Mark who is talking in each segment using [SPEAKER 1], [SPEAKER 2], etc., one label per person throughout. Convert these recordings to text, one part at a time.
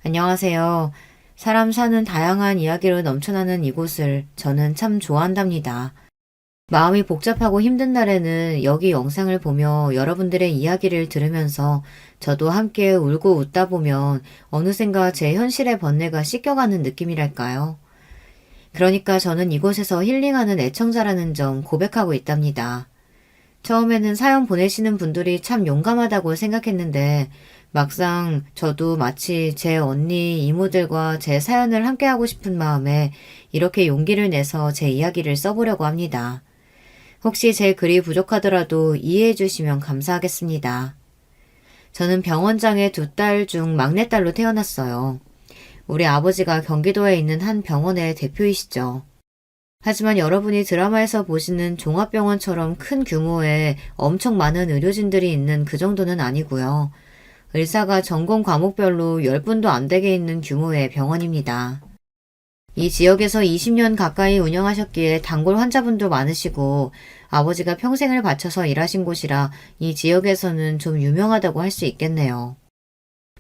[SPEAKER 1] 안녕하세요. 사람 사는 다양한 이야기로 넘쳐나는 이곳을 저는 참 좋아한답니다. 마음이 복잡하고 힘든 날에는 여기 영상을 보며 여러분들의 이야기를 들으면서 저도 함께 울고 웃다 보면 어느샌가 제 현실의 번뇌가 씻겨가는 느낌이랄까요. 그러니까 저는 이곳에서 힐링하는 애청자라는 점 고백하고 있답니다. 처음에는 사연 보내시는 분들이 참 용감하다고 생각했는데 막상 저도 마치 제 언니, 이모들과 제 사연을 함께하고 싶은 마음에 이렇게 용기를 내서 제 이야기를 써보려고 합니다. 혹시 제 글이 부족하더라도 이해해 주시면 감사하겠습니다. 저는 병원장의 두 딸 중 막내딸로 태어났어요. 우리 아버지가 경기도에 있는 한 병원의 대표이시죠. 하지만 여러분이 드라마에서 보시는 종합병원처럼 큰 규모의 엄청 많은 의료진들이 있는 그 정도는 아니고요. 의사가 전공 과목별로 10분도 안 되게 있는 규모의 병원입니다. 이 지역에서 20년 가까이 운영하셨기에 단골 환자분도 많으시고 아버지가 평생을 바쳐서 일하신 곳이라 이 지역에서는 좀 유명하다고 할 수 있겠네요.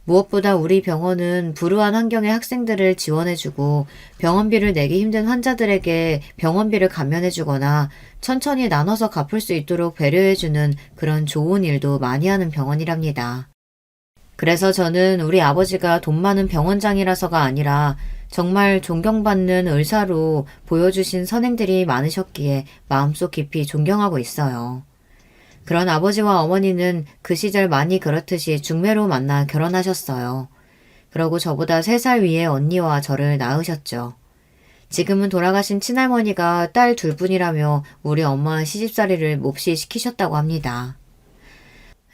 [SPEAKER 1] 무엇보다 우리 병원은 불우한 환경의 학생들을 지원해주고 병원비를 내기 힘든 환자들에게 병원비를 감면해주거나 천천히 나눠서 갚을 수 있도록 배려해주는 그런 좋은 일도 많이 하는 병원이랍니다. 그래서 저는 우리 아버지가 돈 많은 병원장이라서가 아니라 정말 존경받는 의사로 보여주신 선행들이 많으셨기에 마음속 깊이 존경하고 있어요. 그런 아버지와 어머니는 그 시절 많이 그렇듯이 중매로 만나 결혼하셨어요. 그러고 저보다 3살 위에 언니와 저를 낳으셨죠. 지금은 돌아가신 친할머니가 딸 둘뿐이라며 우리 엄마 시집살이를 몹시 시키셨다고 합니다.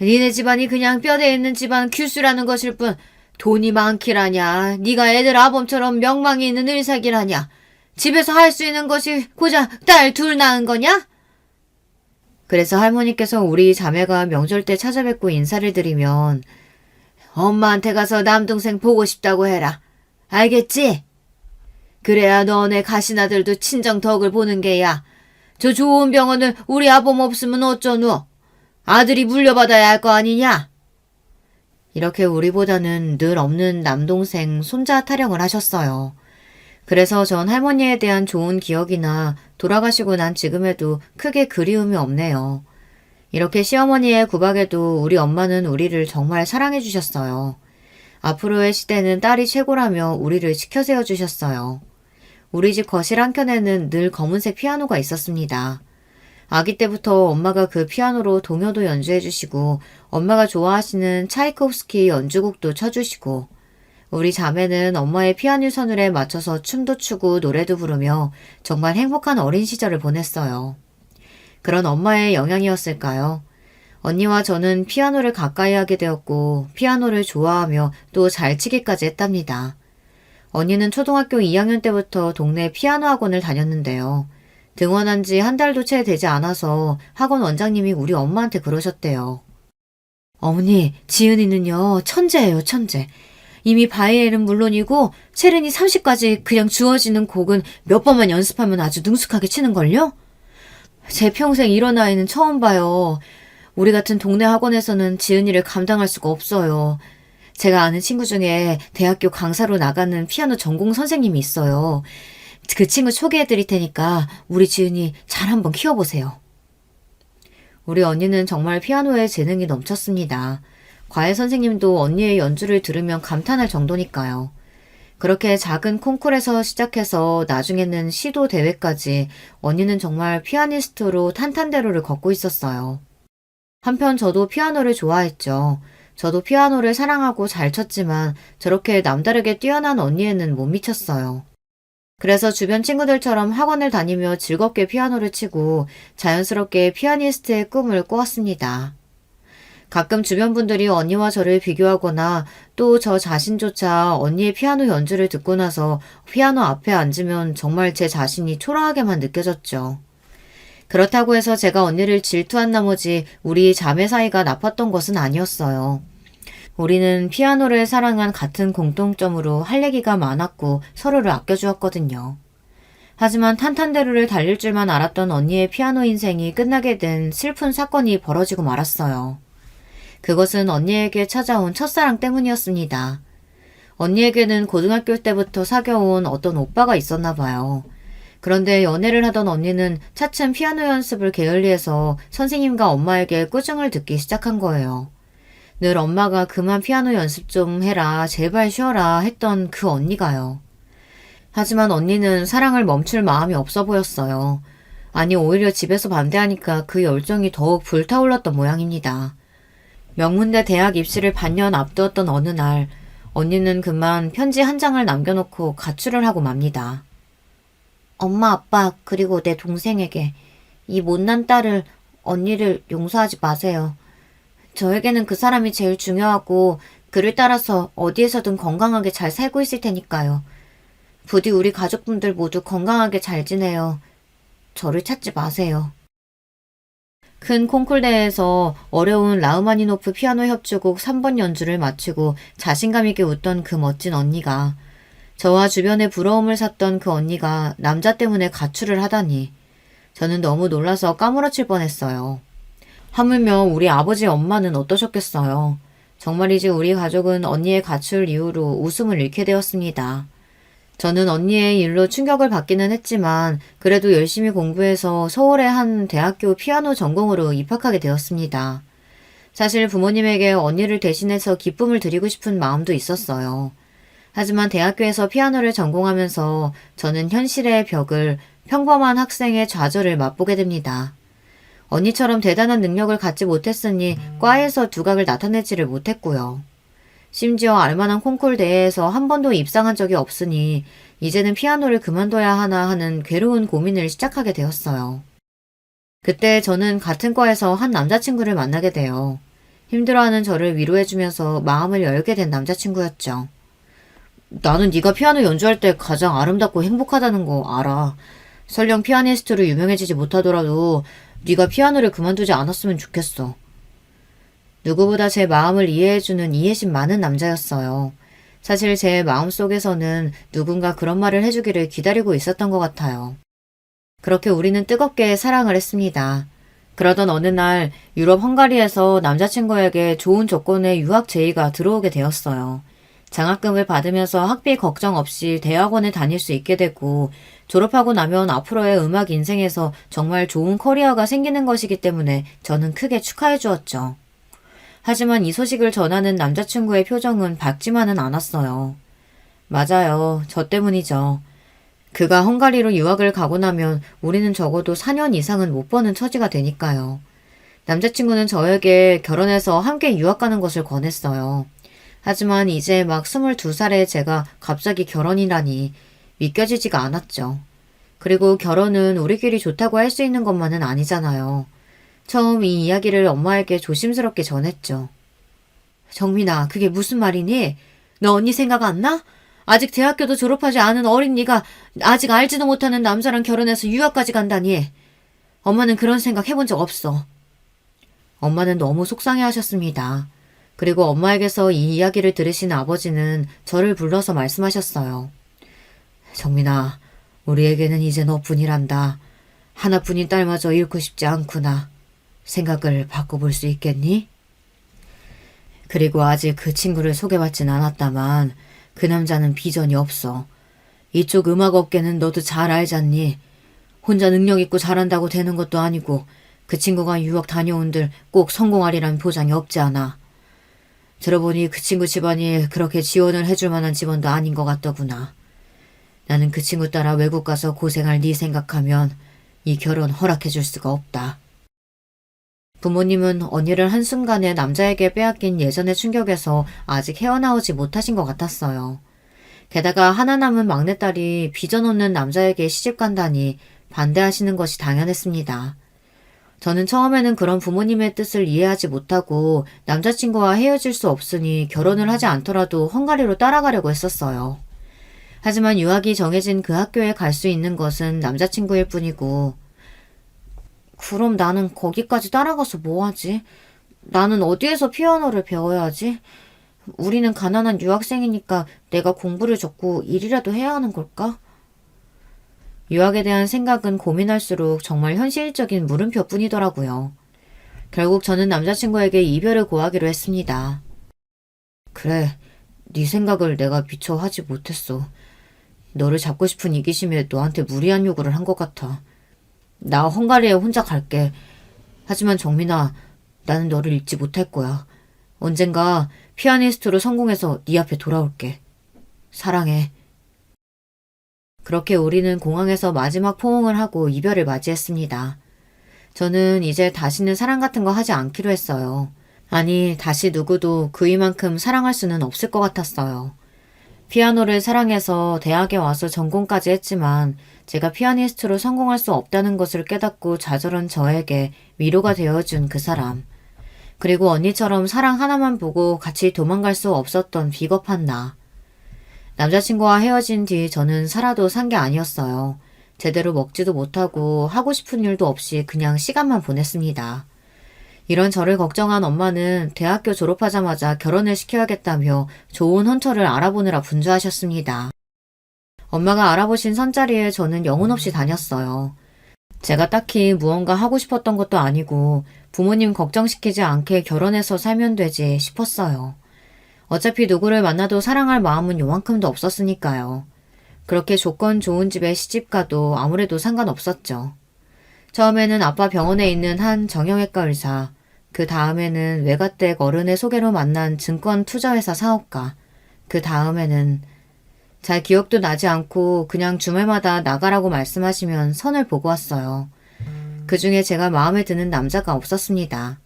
[SPEAKER 1] 니네 집안이 그냥 뼈대 있는 집안 규수라는 것일 뿐 돈이 많기라냐. 네가 애들 아범처럼 명망이 있는 의사기라냐. 집에서 할 수 있는 것이 고작 딸 둘 낳은 거냐? 그래서 할머니께서 우리 자매가 명절 때 찾아뵙고 인사를 드리면 엄마한테 가서 남동생 보고 싶다고 해라. 알겠지? 그래야 너네 가시나들도 친정 덕을 보는 게야. 저 좋은 병원을 우리 아범 없으면 어쩌누? 아들이 물려받아야 할 거 아니냐? 이렇게 우리보다는 늘 없는 남동생, 손자 타령을 하셨어요. 그래서 전 할머니에 대한 좋은 기억이나 돌아가시고 난 지금에도 크게 그리움이 없네요. 이렇게 시어머니의 구박에도 우리 엄마는 우리를 정말 사랑해 주셨어요. 앞으로의 시대는 딸이 최고라며 우리를 지켜 세워주셨어요. 우리 집 거실 한켠에는 늘 검은색 피아노가 있었습니다. 아기 때부터 엄마가 그 피아노로 동요도 연주해 주시고 엄마가 좋아하시는 차이콥스키 연주곡도 쳐주시고 우리 자매는 엄마의 피아노 선율에 맞춰서 춤도 추고 노래도 부르며 정말 행복한 어린 시절을 보냈어요. 그런 엄마의 영향이었을까요? 언니와 저는 피아노를 가까이 하게 되었고 피아노를 좋아하며 또 잘 치기까지 했답니다. 언니는 초등학교 2학년 때부터 동네 피아노 학원을 다녔는데요. 등원한 지 한 달도 채 되지 않아서 학원 원장님이 우리 엄마한테 그러셨대요. 어머니, 지은이는요 천재예요, 천재. 이미 바이엘은 물론이고 체르니 30까지 그냥 주어지는 곡은 몇 번만 연습하면 아주 능숙하게 치는걸요? 제 평생 이런 아이는 처음 봐요. 우리 같은 동네 학원에서는 지은이를 감당할 수가 없어요. 제가 아는 친구 중에 대학교 강사로 나가는 피아노 전공 선생님이 있어요. 그 친구 소개해드릴 테니까 우리 지은이 잘 한번 키워보세요. 우리 언니는 정말 피아노에 재능이 넘쳤습니다. 과외 선생님도 언니의 연주를 들으면 감탄할 정도니까요. 그렇게 작은 콩쿨에서 시작해서 나중에는 시도 대회까지 언니는 정말 피아니스트로 탄탄대로를 걷고 있었어요. 한편 저도 피아노를 좋아했죠. 저도 피아노를 사랑하고 잘 쳤지만 저렇게 남다르게 뛰어난 언니에는 못 미쳤어요. 그래서 주변 친구들처럼 학원을 다니며 즐겁게 피아노를 치고 자연스럽게 피아니스트의 꿈을 꾸었습니다. 가끔 주변 분들이 언니와 저를 비교하거나 또 저 자신조차 언니의 피아노 연주를 듣고 나서 피아노 앞에 앉으면 정말 제 자신이 초라하게만 느껴졌죠. 그렇다고 해서 제가 언니를 질투한 나머지 우리 자매 사이가 나빴던 것은 아니었어요. 우리는 피아노를 사랑한 같은 공통점으로 할 얘기가 많았고 서로를 아껴주었거든요. 하지만 탄탄대로를 달릴 줄만 알았던 언니의 피아노 인생이 끝나게 된 슬픈 사건이 벌어지고 말았어요. 그것은 언니에게 찾아온 첫사랑 때문이었습니다. 언니에게는 고등학교 때부터 사귀어온 어떤 오빠가 있었나 봐요. 그런데 연애를 하던 언니는 차츰 피아노 연습을 게을리해서 선생님과 엄마에게 꾸중을 듣기 시작한 거예요. 늘 엄마가 그만 피아노 연습 좀 해라, 제발 쉬어라 했던 그 언니가요. 하지만 언니는 사랑을 멈출 마음이 없어 보였어요. 아니, 오히려 집에서 반대하니까 그 열정이 더욱 불타올랐던 모양입니다. 명문대 대학 입시를 반년 앞두었던 어느 날, 언니는 그만 편지 한 장을 남겨놓고 가출을 하고 맙니다. 엄마, 아빠, 그리고 내 동생에게 이 못난 딸을, 언니를 용서하지 마세요. 저에게는 그 사람이 제일 중요하고 그를 따라서 어디에서든 건강하게 잘 살고 있을 테니까요. 부디 우리 가족분들 모두 건강하게 잘 지내요. 저를 찾지 마세요. 큰 콩쿨대회에서 어려운 라흐마니노프 피아노 협주곡 3번 연주를 마치고 자신감 있게 웃던 그 멋진 언니가, 저와 주변에 부러움을 샀던 그 언니가 남자 때문에 가출을 하다니, 저는 너무 놀라서 까무러칠 뻔했어요. 하물며 우리 아버지 엄마는 어떠셨겠어요. 정말이지 우리 가족은 언니의 가출 이후로 웃음을 잃게 되었습니다. 저는 언니의 일로 충격을 받기는 했지만 그래도 열심히 공부해서 서울의 한 대학교 피아노 전공으로 입학하게 되었습니다. 사실 부모님에게 언니를 대신해서 기쁨을 드리고 싶은 마음도 있었어요. 하지만 대학교에서 피아노를 전공하면서 저는 현실의 벽을, 평범한 학생의 좌절을 맛보게 됩니다. 언니처럼 대단한 능력을 갖지 못했으니 과에서 두각을 나타내지를 못했고요. 심지어 알만한 콩쿨 대회에서 한 번도 입상한 적이 없으니 이제는 피아노를 그만둬야 하나 하는 괴로운 고민을 시작하게 되었어요. 그때 저는 같은 과에서 한 남자친구를 만나게 돼요. 힘들어하는 저를 위로해주면서 마음을 열게 된 남자친구였죠. 나는 네가 피아노 연주할 때 가장 아름답고 행복하다는 거 알아. 설령 피아니스트로 유명해지지 못하더라도 네가 피아노를 그만두지 않았으면 좋겠어. 누구보다 제 마음을 이해해주는 이해심 많은 남자였어요. 사실 제 마음속에서는 누군가 그런 말을 해주기를 기다리고 있었던 것 같아요. 그렇게 우리는 뜨겁게 사랑을 했습니다. 그러던 어느 날 유럽 헝가리에서 남자친구에게 좋은 조건의 유학 제의가 들어오게 되었어요. 장학금을 받으면서 학비 걱정 없이 대학원에 다닐 수 있게 되고, 졸업하고 나면 앞으로의 음악 인생에서 정말 좋은 커리어가 생기는 것이기 때문에 저는 크게 축하해 주었죠. 하지만 이 소식을 전하는 남자친구의 표정은 밝지만은 않았어요. 맞아요. 저 때문이죠. 그가 헝가리로 유학을 가고 나면 우리는 적어도 4년 이상은 못 버는 처지가 되니까요. 남자친구는 저에게 결혼해서 함께 유학 가는 것을 권했어요. 하지만 이제 막 22살의 제가 갑자기 결혼이라니 믿겨지지가 않았죠. 그리고 결혼은 우리끼리 좋다고 할 수 있는 것만은 아니잖아요. 처음 이 이야기를 엄마에게 조심스럽게 전했죠. 정민아, 그게 무슨 말이니? 너 언니 생각 안 나? 아직 대학교도 졸업하지 않은 어린 네가 아직 알지도 못하는 남자랑 결혼해서 유학까지 간다니. 엄마는 그런 생각 해본 적 없어. 엄마는 너무 속상해 하셨습니다. 그리고 엄마에게서 이 이야기를 들으신 아버지는 저를 불러서 말씀하셨어요. 정민아, 우리에게는 이제 너뿐이란다. 하나뿐인 딸마저 잃고 싶지 않구나. 생각을 바꿔볼 수 있겠니? 그리고 아직 그 친구를 소개받진 않았다만 그 남자는 비전이 없어. 이쪽 음악 업계는 너도 잘 알잖니. 혼자 능력 있고 잘한다고 되는 것도 아니고 그 친구가 유학 다녀온들 꼭 성공하리란 보장이 없지 않아. 들어보니 그 친구 집안이 그렇게 지원을 해줄 만한 집안도 아닌 것 같더구나. 나는 그 친구 따라 외국 가서 고생할 네 생각하면 이 결혼 허락해줄 수가 없다. 부모님은 언니를 한순간에 남자에게 빼앗긴 예전의 충격에서 아직 헤어나오지 못하신 것 같았어요. 게다가 하나 남은 막내딸이 비전 없는 남자에게 시집 간다니 반대하시는 것이 당연했습니다. 저는 처음에는 그런 부모님의 뜻을 이해하지 못하고 남자친구와 헤어질 수 없으니 결혼을 하지 않더라도 헝가리로 따라가려고 했었어요. 하지만 유학이 정해진 그 학교에 갈 수 있는 것은 남자친구일 뿐이고, 그럼 나는 거기까지 따라가서 뭐하지? 나는 어디에서 피아노를 배워야 하지? 우리는 가난한 유학생이니까 내가 공부를 접고 일이라도 해야 하는 걸까? 유학에 대한 생각은 고민할수록 정말 현실적인 물음표뿐이더라고요. 결국 저는 남자친구에게 이별을 고하기로 했습니다. 그래, 네 생각을 내가 미처 하지 못했어. 너를 잡고 싶은 이기심에 너한테 무리한 요구를 한 것 같아. 나 헝가리에 혼자 갈게. 하지만 정민아, 나는 너를 잊지 못할 거야. 언젠가 피아니스트로 성공해서 네 앞에 돌아올게. 사랑해. 그렇게 우리는 공항에서 마지막 포옹을 하고 이별을 맞이했습니다. 저는 이제 다시는 사랑 같은 거 하지 않기로 했어요. 아니, 다시 누구도 그이만큼 사랑할 수는 없을 것 같았어요. 피아노를 사랑해서 대학에 와서 전공까지 했지만 제가 피아니스트로 성공할 수 없다는 것을 깨닫고 좌절한 저에게 위로가 되어준 그 사람. 그리고 언니처럼 사랑 하나만 보고 같이 도망갈 수 없었던 비겁한 나. 남자친구와 헤어진 뒤 저는 살아도 산 게 아니었어요. 제대로 먹지도 못하고 하고 싶은 일도 없이 그냥 시간만 보냈습니다. 이런 저를 걱정한 엄마는 대학교 졸업하자마자 결혼을 시켜야겠다며 좋은 혼처를 알아보느라 분주하셨습니다. 엄마가 알아보신 선자리에 저는 영혼 없이 다녔어요. 제가 딱히 무언가 하고 싶었던 것도 아니고 부모님 걱정시키지 않게 결혼해서 살면 되지 싶었어요. 어차피 누구를 만나도 사랑할 마음은 요만큼도 없었으니까요. 그렇게 조건 좋은 집에 시집가도 아무래도 상관없었죠. 처음에는 아빠 병원에 있는 한 정형외과 의사, 그 다음에는 외가댁 어른의 소개로 만난 증권 투자회사 사업가, 그 다음에는 잘 기억도 나지 않고 그냥 주말마다 나가라고 말씀하시면 선을 보고 왔어요. 그 중에 제가 마음에 드는 남자가 없었습니다.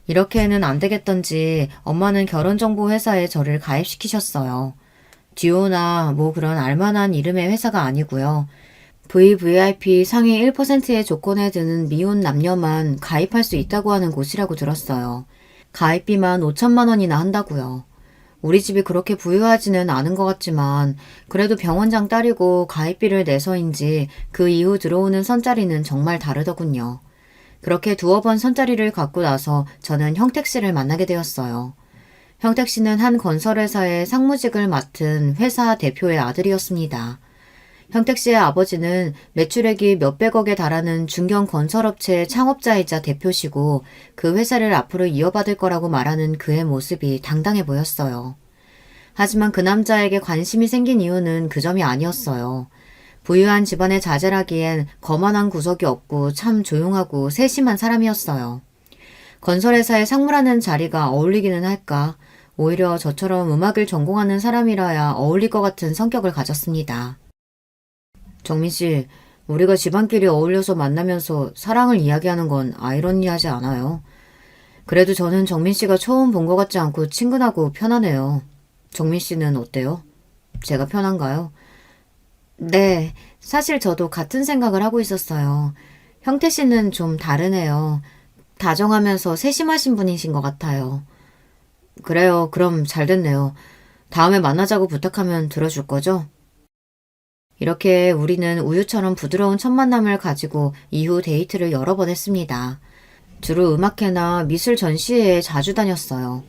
[SPEAKER 1] 이렇게는 안 되겠던지 엄마는 결혼정보회사에 저를 가입시키셨어요. 듀오나 뭐 그런 알만한 이름의 회사가 아니고요. VVIP 상위 1%의 조건에 드는 미혼 남녀만 가입할 수 있다고 하는 곳이라고 들었어요. 가입비만 5천만 원이나 한다고요. 우리 집이 그렇게 부유하지는 않은 것 같지만 그래도 병원장 딸이고 가입비를 내서인지 그 이후 들어오는 선자리는 정말 다르더군요. 그렇게 두어 번 선자리를 갖고 나서 저는 형택 씨를 만나게 되었어요. 형택 씨는 한 건설회사의 상무직을 맡은 회사 대표의 아들이었습니다. 형택 씨의 아버지는 매출액이 몇백억에 달하는 중견 건설업체 창업자이자 대표시고 그 회사를 앞으로 이어받을 거라고 말하는 그의 모습이 당당해 보였어요. 하지만 그 남자에게 관심이 생긴 이유는 그 점이 아니었어요. 부유한 집안의 자제라기엔 거만한 구석이 없고 참 조용하고 세심한 사람이었어요. 건설회사의 상무라는 자리가 어울리기는 할까? 오히려 저처럼 음악을 전공하는 사람이라야 어울릴 것 같은 성격을 가졌습니다. 정민 씨, 우리가 집안끼리 어울려서 만나면서 사랑을 이야기하는 건 아이러니하지 않아요? 그래도 저는 정민 씨가 처음 본 것 같지 않고 친근하고 편하네요. 정민 씨는 어때요? 제가 편한가요? 네, 사실 저도 같은 생각을 하고 있었어요. 형태 씨는 좀 다르네요. 다정하면서 세심하신 분이신 것 같아요. 그래요, 그럼 잘 됐네요. 다음에 만나자고 부탁하면 들어줄 거죠? 이렇게 우리는 우유처럼 부드러운 첫 만남을 가지고 이후 데이트를 여러 번 했습니다. 주로 음악회나 미술 전시회에 자주 다녔어요.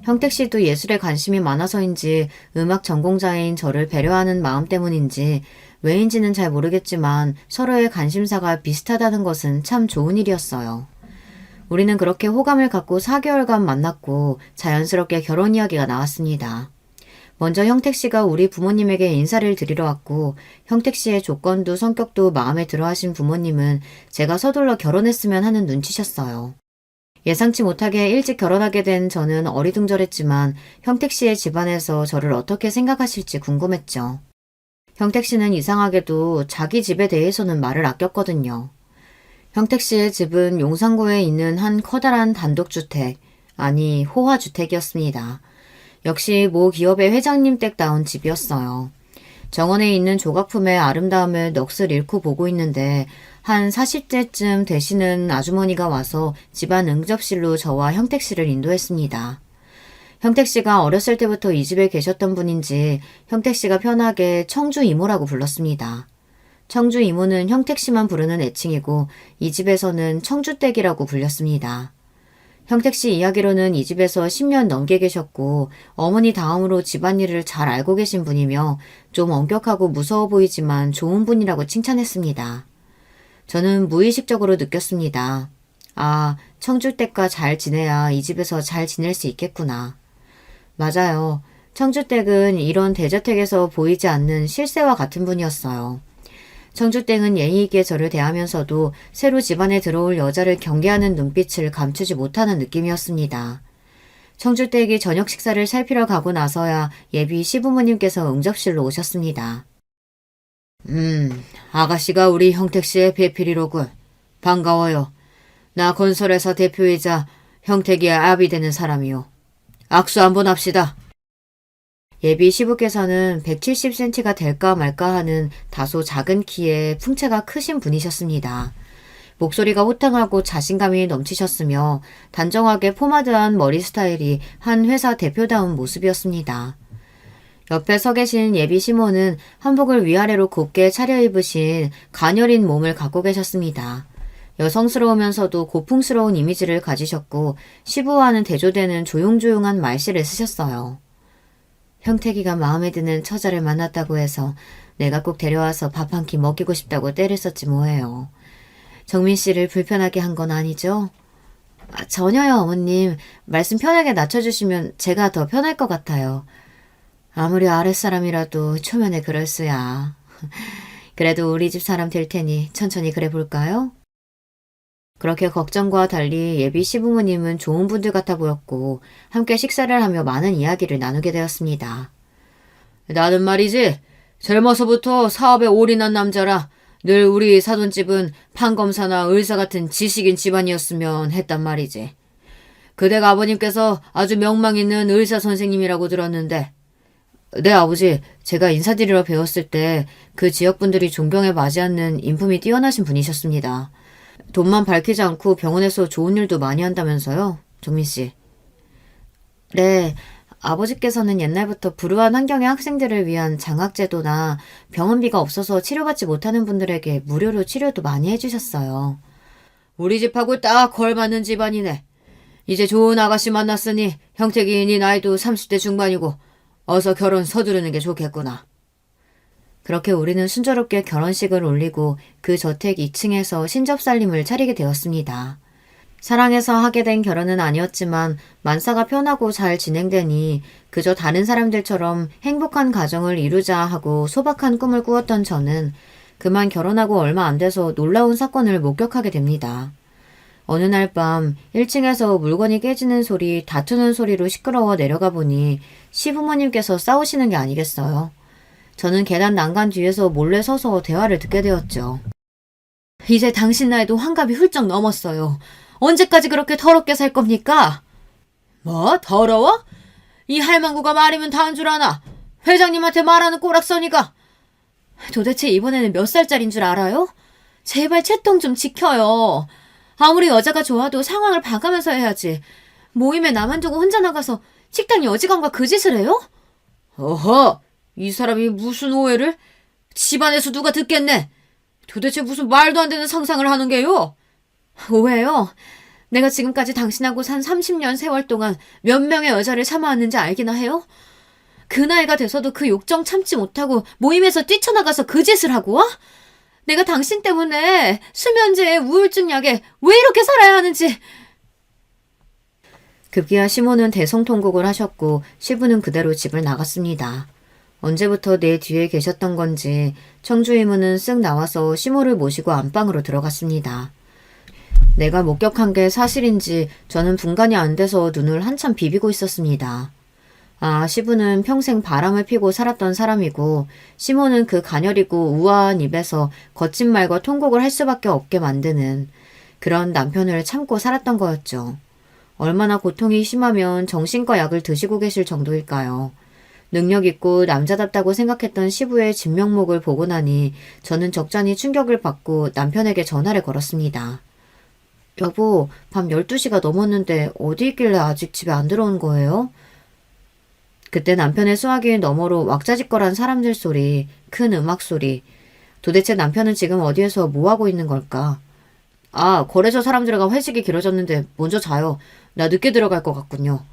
[SPEAKER 1] 형택 씨도 예술에 관심이 많아서인지 음악 전공자인 저를 배려하는 마음 때문인지 왜인지는 잘 모르겠지만 서로의 관심사가 비슷하다는 것은 참 좋은 일이었어요. 우리는 그렇게 호감을 갖고 4개월간 만났고 자연스럽게 결혼 이야기가 나왔습니다. 먼저 형택 씨가 우리 부모님에게 인사를 드리러 왔고 형택 씨의 조건도 성격도 마음에 들어 하신 부모님은 제가 서둘러 결혼했으면 하는 눈치셨어요. 예상치 못하게 일찍 결혼하게 된 저는 어리둥절했지만 형택 씨의 집안에서 저를 어떻게 생각하실지 궁금했죠. 형택 씨는 이상하게도 자기 집에 대해서는 말을 아꼈거든요. 형택 씨의 집은 용산구에 있는 한 커다란 단독주택, 아니 호화주택이었습니다. 역시 모 기업의 회장님 댁 나온 집이었어요. 정원에 있는 조각품의 아름다움을 넋을 잃고 보고 있는데 한 40대쯤 되시는 아주머니가 와서 집안 응접실로 저와 형택 씨를 인도했습니다. 형택 씨가 어렸을 때부터 이 집에 계셨던 분인지 형택 씨가 편하게 청주 이모라고 불렀습니다. 청주 이모는 형택 씨만 부르는 애칭이고 이 집에서는 청주댁이라고 불렸습니다. 형택 씨 이야기로는 이 집에서 10년 넘게 계셨고 어머니 다음으로 집안일을 잘 알고 계신 분이며 좀 엄격하고 무서워 보이지만 좋은 분이라고 칭찬했습니다. 저는 무의식적으로 느꼈습니다. 아, 청주댁과 잘 지내야 이 집에서 잘 지낼 수 있겠구나. 맞아요. 청주댁은 이런 대저택에서 보이지 않는 실세와 같은 분이었어요. 청주댁은 예의 있게 저를 대하면서도 새로 집안에 들어올 여자를 경계하는 눈빛을 감추지 못하는 느낌이었습니다. 청주댁이 저녁 식사를 살피러 가고 나서야 예비 시부모님께서 응접실로 오셨습니다. 아가씨가 우리 형택씨의 배필이로군. 반가워요. 나 건설회사 대표이자 형택이의 아비 되는 사람이요. 악수 한번 합시다. 예비 시부께서는 170cm가 될까 말까 하는 다소 작은 키에 풍채가 크신 분이셨습니다. 목소리가 호탕하고 자신감이 넘치셨으며 단정하게 포마드한 머리 스타일이 한 회사 대표다운 모습이었습니다. 옆에 서 계신 예비 시모는 한복을 위아래로 곱게 차려입으신 가녀린 몸을 갖고 계셨습니다. 여성스러우면서도 고풍스러운 이미지를 가지셨고 시부와는 대조되는 조용조용한 말씨를 쓰셨어요. 형택이가 마음에 드는 처자를 만났다고 해서 내가 꼭 데려와서 밥 한 끼 먹이고 싶다고 떼를 썼지 뭐예요. 정민 씨를 불편하게 한 건 아니죠? 전혀요, 어머님. 말씀 편하게 낮춰주시면 제가 더 편할 것 같아요. 아무리 아랫사람이라도 초면에 그럴 수야. 그래도 우리 집 사람 될 테니 천천히 그래 볼까요? 그렇게 걱정과 달리 예비 시부모님은 좋은 분들 같아 보였고 함께 식사를 하며 많은 이야기를 나누게 되었습니다. 나는 말이지 젊어서부터 사업에 올인한 남자라 늘 우리 사돈집은 판검사나 의사 같은 지식인 집안이었으면 했단 말이지. 그댁 아버님께서 아주 명망 있는 의사 선생님이라고 들었는데 네 아버지, 제가 인사드리러 배웠을 때 그 지역분들이 존경에 맞지 않는 인품이 뛰어나신 분이셨습니다. 돈만 밝히지 않고 병원에서 좋은 일도 많이 한다면서요, 정민 씨. 네, 아버지께서는 옛날부터 불우한 환경의 학생들을 위한 장학제도나 병원비가 없어서 치료받지 못하는 분들에게 무료로 치료도 많이 해주셨어요. 우리 집하고 딱 걸맞는 집안이네. 이제 좋은 아가씨 만났으니 형택이 네 나이도 30대 중반이고 어서 결혼 서두르는 게 좋겠구나. 그렇게 우리는 순조롭게 결혼식을 올리고 그 저택 2층에서 신접살림을 차리게 되었습니다. 사랑해서 하게 된 결혼은 아니었지만 만사가 편하고 잘 진행되니 그저 다른 사람들처럼 행복한 가정을 이루자 하고 소박한 꿈을 꾸었던 저는 그만 결혼하고 얼마 안 돼서 놀라운 사건을 목격하게 됩니다. 어느 날 밤 1층에서 물건이 깨지는 소리, 다투는 소리로 시끄러워 내려가 보니 시부모님께서 싸우시는 게 아니겠어요. 저는 계단 난간 뒤에서 몰래 서서 대화를 듣게 되었죠. 이제 당신 나이도 환갑이 훌쩍 넘었어요. 언제까지 그렇게 더럽게 살 겁니까? 뭐? 더러워? 이 할망구가 말이면 다 한 줄 아나? 회장님한테 말하는 꼬락서니가. 도대체 이번에는 몇 살짜린 줄 알아요? 제발 채통 좀 지켜요. 아무리 여자가 좋아도 상황을 봐가면서 해야지. 모임에 나만 두고 혼자 나가서 식당 여직원과 그 짓을 해요? 어허! 이 사람이 무슨 오해를? 집안에서 누가 듣겠네. 도대체 무슨 말도 안 되는 상상을 하는 게요? 오해요? 내가 지금까지 당신하고 산 30년 세월 동안 몇 명의 여자를 참아왔는지 알기나 해요? 그 나이가 돼서도 그 욕정 참지 못하고 모임에서 뛰쳐나가서 그 짓을 하고 와? 내가 당신 때문에 수면제에 우울증 약에 왜 이렇게 살아야 하는지. 급기야 시모는 대성통곡을 하셨고 시부는 그대로 집을 나갔습니다. 언제부터 내 뒤에 계셨던 건지 청주 이모는 쓱 나와서 시모를 모시고 안방으로 들어갔습니다. 내가 목격한 게 사실인지 저는 분간이 안 돼서 눈을 한참 비비고 있었습니다. 아, 시부는 평생 바람을 피고 살았던 사람이고 시모는 그 가녀리고 우아한 입에서 거친 말과 통곡을 할 수밖에 없게 만드는 그런 남편을 참고 살았던 거였죠. 얼마나 고통이 심하면 정신과 약을 드시고 계실 정도일까요? 능력 있고 남자답다고 생각했던 시부의 진면목을 보고 나니 저는 적잖이 충격을 받고 남편에게 전화를 걸었습니다. 여보, 밤 12시가 넘었는데 어디 있길래 아직 집에 안 들어온 거예요? 그때 남편의 수화기 너머로 왁자지껄한 사람들 소리, 큰 음악 소리. 도대체 남편은 지금 어디에서 뭐하고 있는 걸까? 아, 거래소 사람들과 회식이 길어졌는데 먼저 자요. 나 늦게 들어갈 것 같군요.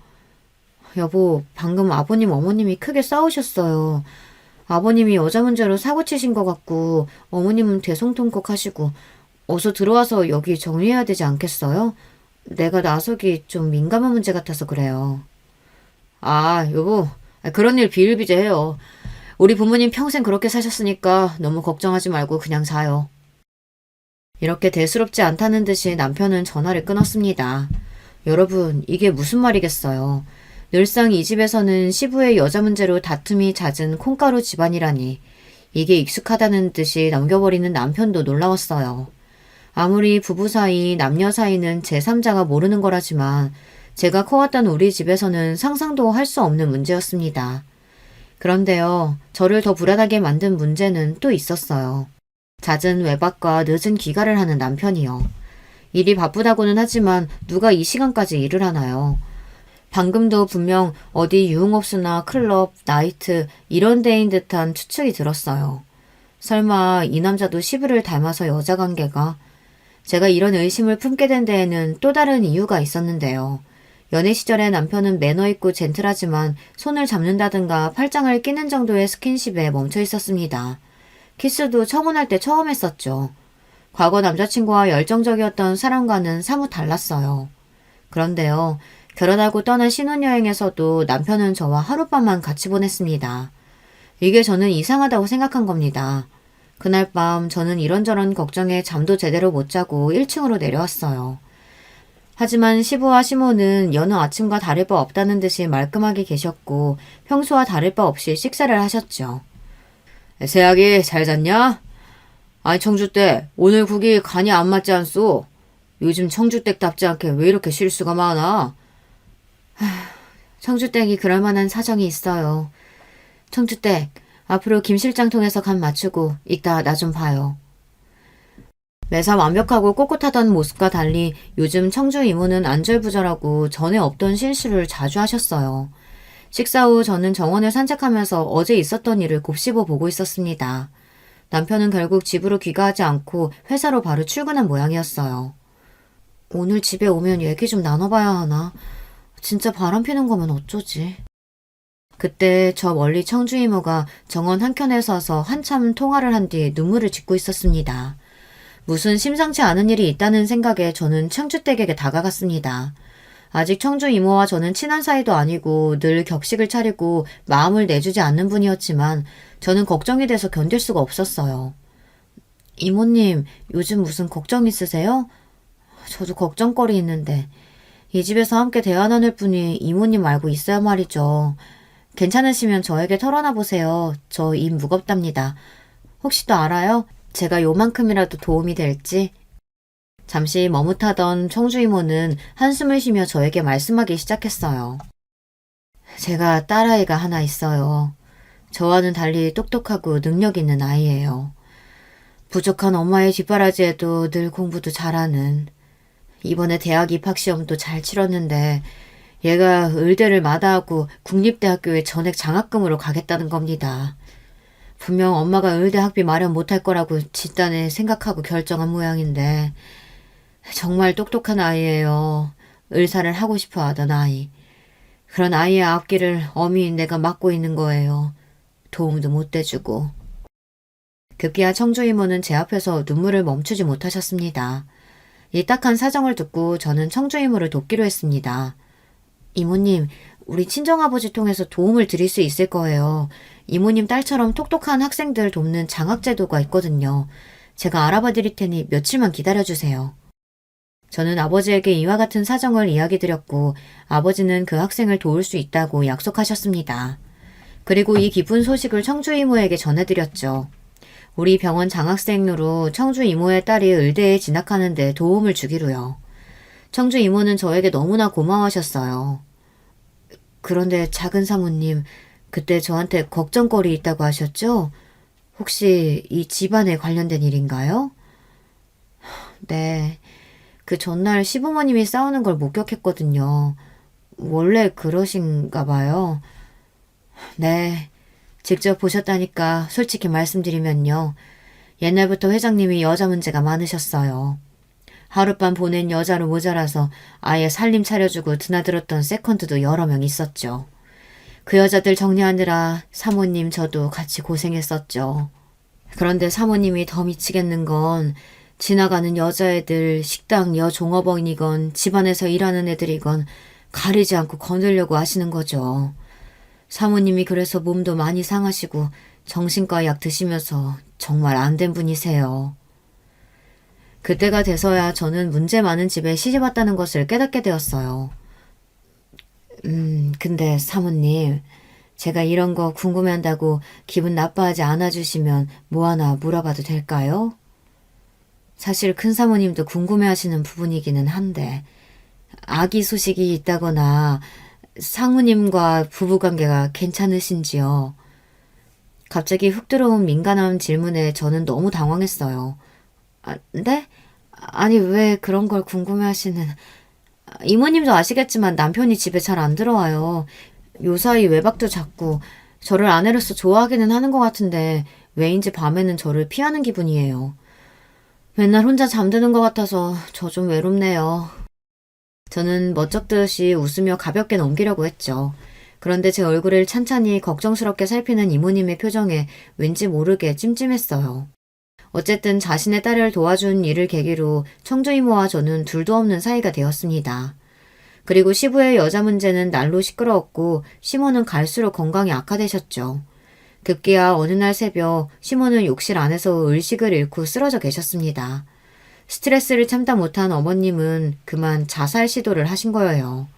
[SPEAKER 1] 여보, 방금 아버님 어머님이 크게 싸우셨어요. 아버님이 여자 문제로 사고치신 것 같고 어머님은 대성통곡 하시고 어서 들어와서 여기 정리해야 되지 않겠어요? 내가 나서기 좀 민감한 문제 같아서 그래요. 아, 여보, 그런 일 비일비재해요. 우리 부모님 평생 그렇게 사셨으니까 너무 걱정하지 말고 그냥 자요. 이렇게 대수롭지 않다는 듯이 남편은 전화를 끊었습니다. 여러분, 이게 무슨 말이겠어요. 늘상 이 집에서는 시부의 여자 문제로 다툼이 잦은 콩가루 집안이라니. 이게 익숙하다는 듯이 넘겨버리는 남편도 놀라웠어요. 아무리 부부 사이, 남녀 사이는 제3자가 모르는 거라지만 제가 커왔던 우리 집에서는 상상도 할 수 없는 문제였습니다. 그런데요, 저를 더 불안하게 만든 문제는 또 있었어요. 잦은 외박과 늦은 귀가를 하는 남편이요. 일이 바쁘다고는 하지만 누가 이 시간까지 일을 하나요? 방금도 분명 어디 유흥업소나 클럽, 나이트 이런 데인 듯한 추측이 들었어요. 설마 이 남자도 시부를 닮아서 여자 관계가? 제가 이런 의심을 품게 된 데에는 또 다른 이유가 있었는데요. 연애 시절에 남편은 매너 있고 젠틀하지만 손을 잡는다든가 팔짱을 끼는 정도의 스킨십에 멈춰 있었습니다. 키스도 청혼할 때 처음 했었죠. 과거 남자친구와 열정적이었던 사람과는 사뭇 달랐어요. 그런데요, 결혼하고 떠난 신혼여행에서도 남편은 저와 하룻밤만 같이 보냈습니다. 이게 저는 이상하다고 생각한 겁니다. 그날 밤 저는 이런저런 걱정에 잠도 제대로 못 자고 1층으로 내려왔어요. 하지만 시부와 시모는 여느 아침과 다를 바 없다는 듯이 말끔하게 계셨고 평소와 다를 바 없이 식사를 하셨죠. 세아기 잘 잤냐? 아니 청주댁 오늘 국이 간이 안 맞지 않소? 요즘 청주댁답지 않게 왜 이렇게 실수가 많아? 청주댁이 그럴 만한 사정이 있어요. 청주댁 앞으로 김 실장 통해서 간 맞추고 이따 나 좀 봐요. 매사 완벽하고 꼿꼿하던 모습과 달리 요즘 청주 이모는 안절부절하고 전에 없던 실수를 자주 하셨어요. 식사 후 저는 정원을 산책하면서 어제 있었던 일을 곱씹어 보고 있었습니다. 남편은 결국 집으로 귀가하지 않고 회사로 바로 출근한 모양이었어요. 오늘 집에 오면 얘기 좀 나눠봐야 하나? 진짜 바람 피는 거면 어쩌지? 그때 저 멀리 청주 이모가 정원 한켠에 서서 한참 통화를 한 뒤 눈물을 짓고 있었습니다. 무슨 심상치 않은 일이 있다는 생각에 저는 청주댁에게 다가갔습니다. 아직 청주 이모와 저는 친한 사이도 아니고 늘 격식을 차리고 마음을 내주지 않는 분이었지만 저는 걱정이 돼서 견딜 수가 없었어요. 이모님, 요즘 무슨 걱정 있으세요? 저도 걱정거리 있는데 이 집에서 함께 대화 나눌 분이 이모님 알고 있어야 말이죠. 괜찮으시면 저에게 털어놔 보세요. 저 입 무겁답니다. 혹시 또 알아요? 제가 요만큼이라도 도움이 될지? 잠시 머뭇하던 청주 이모는 한숨을 쉬며 저에게 말씀하기 시작했어요. 제가 딸아이가 하나 있어요. 저와는 달리 똑똑하고 능력 있는 아이예요. 부족한 엄마의 뒷바라지에도 늘 공부도 잘하는. 이번에 대학 입학 시험도 잘 치렀는데 얘가 의대를 마다하고 국립대학교에 전액 장학금으로 가겠다는 겁니다. 분명 엄마가 의대 학비 마련 못할 거라고 집단에 생각하고 결정한 모양인데 정말 똑똑한 아이예요. 의사를 하고 싶어 하던 아이. 그런 아이의 앞길을 어미인 내가 막고 있는 거예요. 도움도 못 대주고. 급기야 청주 이모는 제 앞에서 눈물을 멈추지 못하셨습니다. 이 딱한 사정을 듣고 저는 청주 이모를 돕기로 했습니다. 이모님, 우리 친정아버지 통해서 도움을 드릴 수 있을 거예요. 이모님 딸처럼 똑똑한 학생들 돕는 장학제도가 있거든요. 제가 알아봐 드릴 테니 며칠만 기다려주세요. 저는 아버지에게 이와 같은 사정을 이야기 드렸고 아버지는 그 학생을 도울 수 있다고 약속하셨습니다. 그리고 이 기쁜 소식을 청주 이모에게 전해드렸죠. 우리 병원 장학생으로 청주 이모의 딸이 의대에 진학하는데 도움을 주기로요. 청주 이모는 저에게 너무나 고마워하셨어요. 그런데 작은 사모님, 그때 저한테 걱정거리 있다고 하셨죠? 혹시 이 집안에 관련된 일인가요? 네. 그 전날 시부모님이 싸우는 걸 목격했거든요. 원래 그러신가 봐요. 네. 직접 보셨다니까 솔직히 말씀드리면요. 옛날부터 회장님이 여자 문제가 많으셨어요. 하룻밤 보낸 여자로 모자라서 아예 살림 차려주고 드나들었던 세컨드도 여러 명 있었죠. 그 여자들 정리하느라 사모님 저도 같이 고생했었죠. 그런데 사모님이 더 미치겠는 건 지나가는 여자애들 식당 여종업원이건 집안에서 일하는 애들이건 가리지 않고 거느려고 하시는 거죠. 사모님이 그래서 몸도 많이 상하시고 정신과 약 드시면서 정말 안 된 분이세요. 그때가 돼서야 저는 문제 많은 집에 시집 왔다는 것을 깨닫게 되었어요. 근데 사모님, 제가 이런 거 궁금해한다고 기분 나빠하지 않아주시면 뭐 하나 물어봐도 될까요? 사실 큰 사모님도 궁금해하시는 부분이기는 한데, 아기 소식이 있다거나 상무님과 부부관계가 괜찮으신지요? 갑자기 훅 들어온 민감한 질문에 저는 너무 당황했어요. 네? 아니, 왜 그런 걸 궁금해하시는... 이모님도 아시겠지만 남편이 집에 잘 안 들어와요. 요사이 외박도 잦고 저를 아내로서 좋아하기는 하는 것 같은데 왜인지 밤에는 저를 피하는 기분이에요. 맨날 혼자 잠드는 것 같아서 저 좀 외롭네요. 저는 멋쩍듯이 웃으며 가볍게 넘기려고 했죠. 그런데 제 얼굴을 찬찬히 걱정스럽게 살피는 이모님의 표정에 왠지 모르게 찜찜했어요. 어쨌든 자신의 딸을 도와준 일을 계기로 청주 이모와 저는 둘도 없는 사이가 되었습니다. 그리고 시부의 여자 문제는 날로 시끄러웠고 시모는 갈수록 건강이 악화되셨죠. 급기야 어느 날 새벽 시모는 욕실 안에서 의식을 잃고 쓰러져 계셨습니다. 스트레스를 참다 못한 어머님은 그만 자살 시도를 하신 거예요.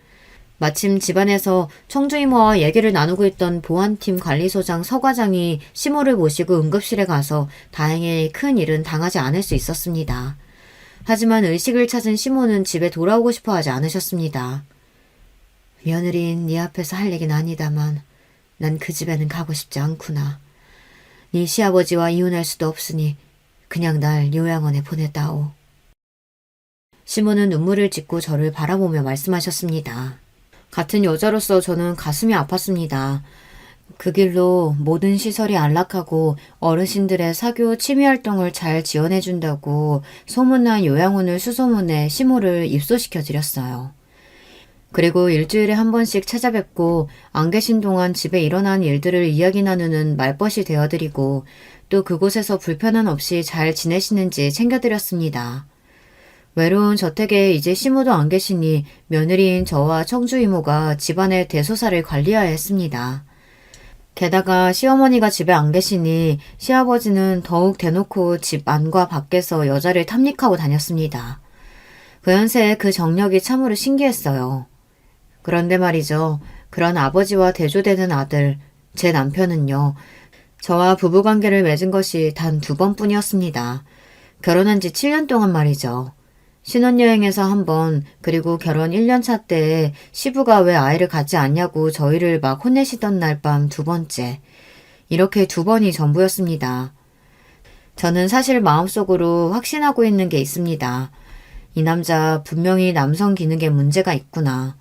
[SPEAKER 1] 마침 집안에서 청주 이모와 얘기를 나누고 있던 보안팀 관리소장 서 과장이 시모를 모시고 응급실에 가서 다행히 큰 일은 당하지 않을 수 있었습니다. 하지만 의식을 찾은 시모는 집에 돌아오고 싶어 하지 않으셨습니다. 며느리인 네 앞에서 할 얘기는 아니다만 난 그 집에는 가고 싶지 않구나. 네 시아버지와 이혼할 수도 없으니 그냥 날 요양원에 보내다오. 시모는 눈물을 짓고 저를 바라보며 말씀하셨습니다. 같은 여자로서 저는 가슴이 아팠습니다. 그 길로 모든 시설이 안락하고 어르신들의 사교 취미활동을 잘 지원해준다고 소문난 요양원을 수소문해 시모를 입소시켜드렸어요. 그리고 일주일에 한 번씩 찾아뵙고 안 계신 동안 집에 일어난 일들을 이야기 나누는 말벗이 되어드리고 또 그곳에서 불편함 없이 잘 지내시는지 챙겨드렸습니다. 외로운 저택에 이제 시모도 안 계시니 며느리인 저와 청주 이모가 집안의 대소사를 관리해야 했습니다. 게다가 시어머니가 집에 안 계시니 시아버지는 더욱 대놓고 집 안과 밖에서 여자를 탐닉하고 다녔습니다. 그 연세에 그 정력이 참으로 신기했어요. 그런데 말이죠. 그런 아버지와 대조되는 아들, 제 남편은요. 저와 부부관계를 맺은 것이 단 2번뿐이었습니다. 결혼한 지 7년 동안 말이죠. 신혼여행에서 한 번, 그리고 결혼 1년차 때에 시부가 왜 아이를 갖지 않냐고 저희를 막 혼내시던 날 밤 2번째. 이렇게 2번이 전부였습니다. 저는 사실 마음속으로 확신하고 있는 게 있습니다. 이 남자 분명히 남성 기능에 문제가 있구나.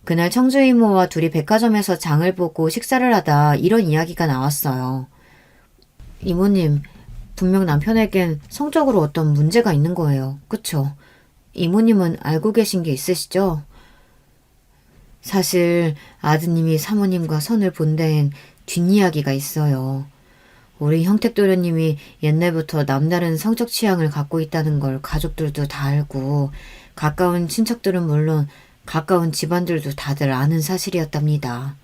[SPEAKER 1] 그날 청주 이모와 둘이 백화점에서 장을 보고 식사를 하다 이런 이야기가 나왔어요. 이모님, 분명 남편에겐 성적으로 어떤 문제가 있는 거예요. 그쵸? 이모님은 알고 계신 게 있으시죠? 사실 아드님이 사모님과 선을 본 데엔 뒷이야기가 있어요. 우리 형택도련님이 옛날부터 남다른 성적 취향을 갖고 있다는 걸 가족들도 다 알고 가까운 친척들은 물론 가까운 집안들도 다들 아는 사실이었답니다.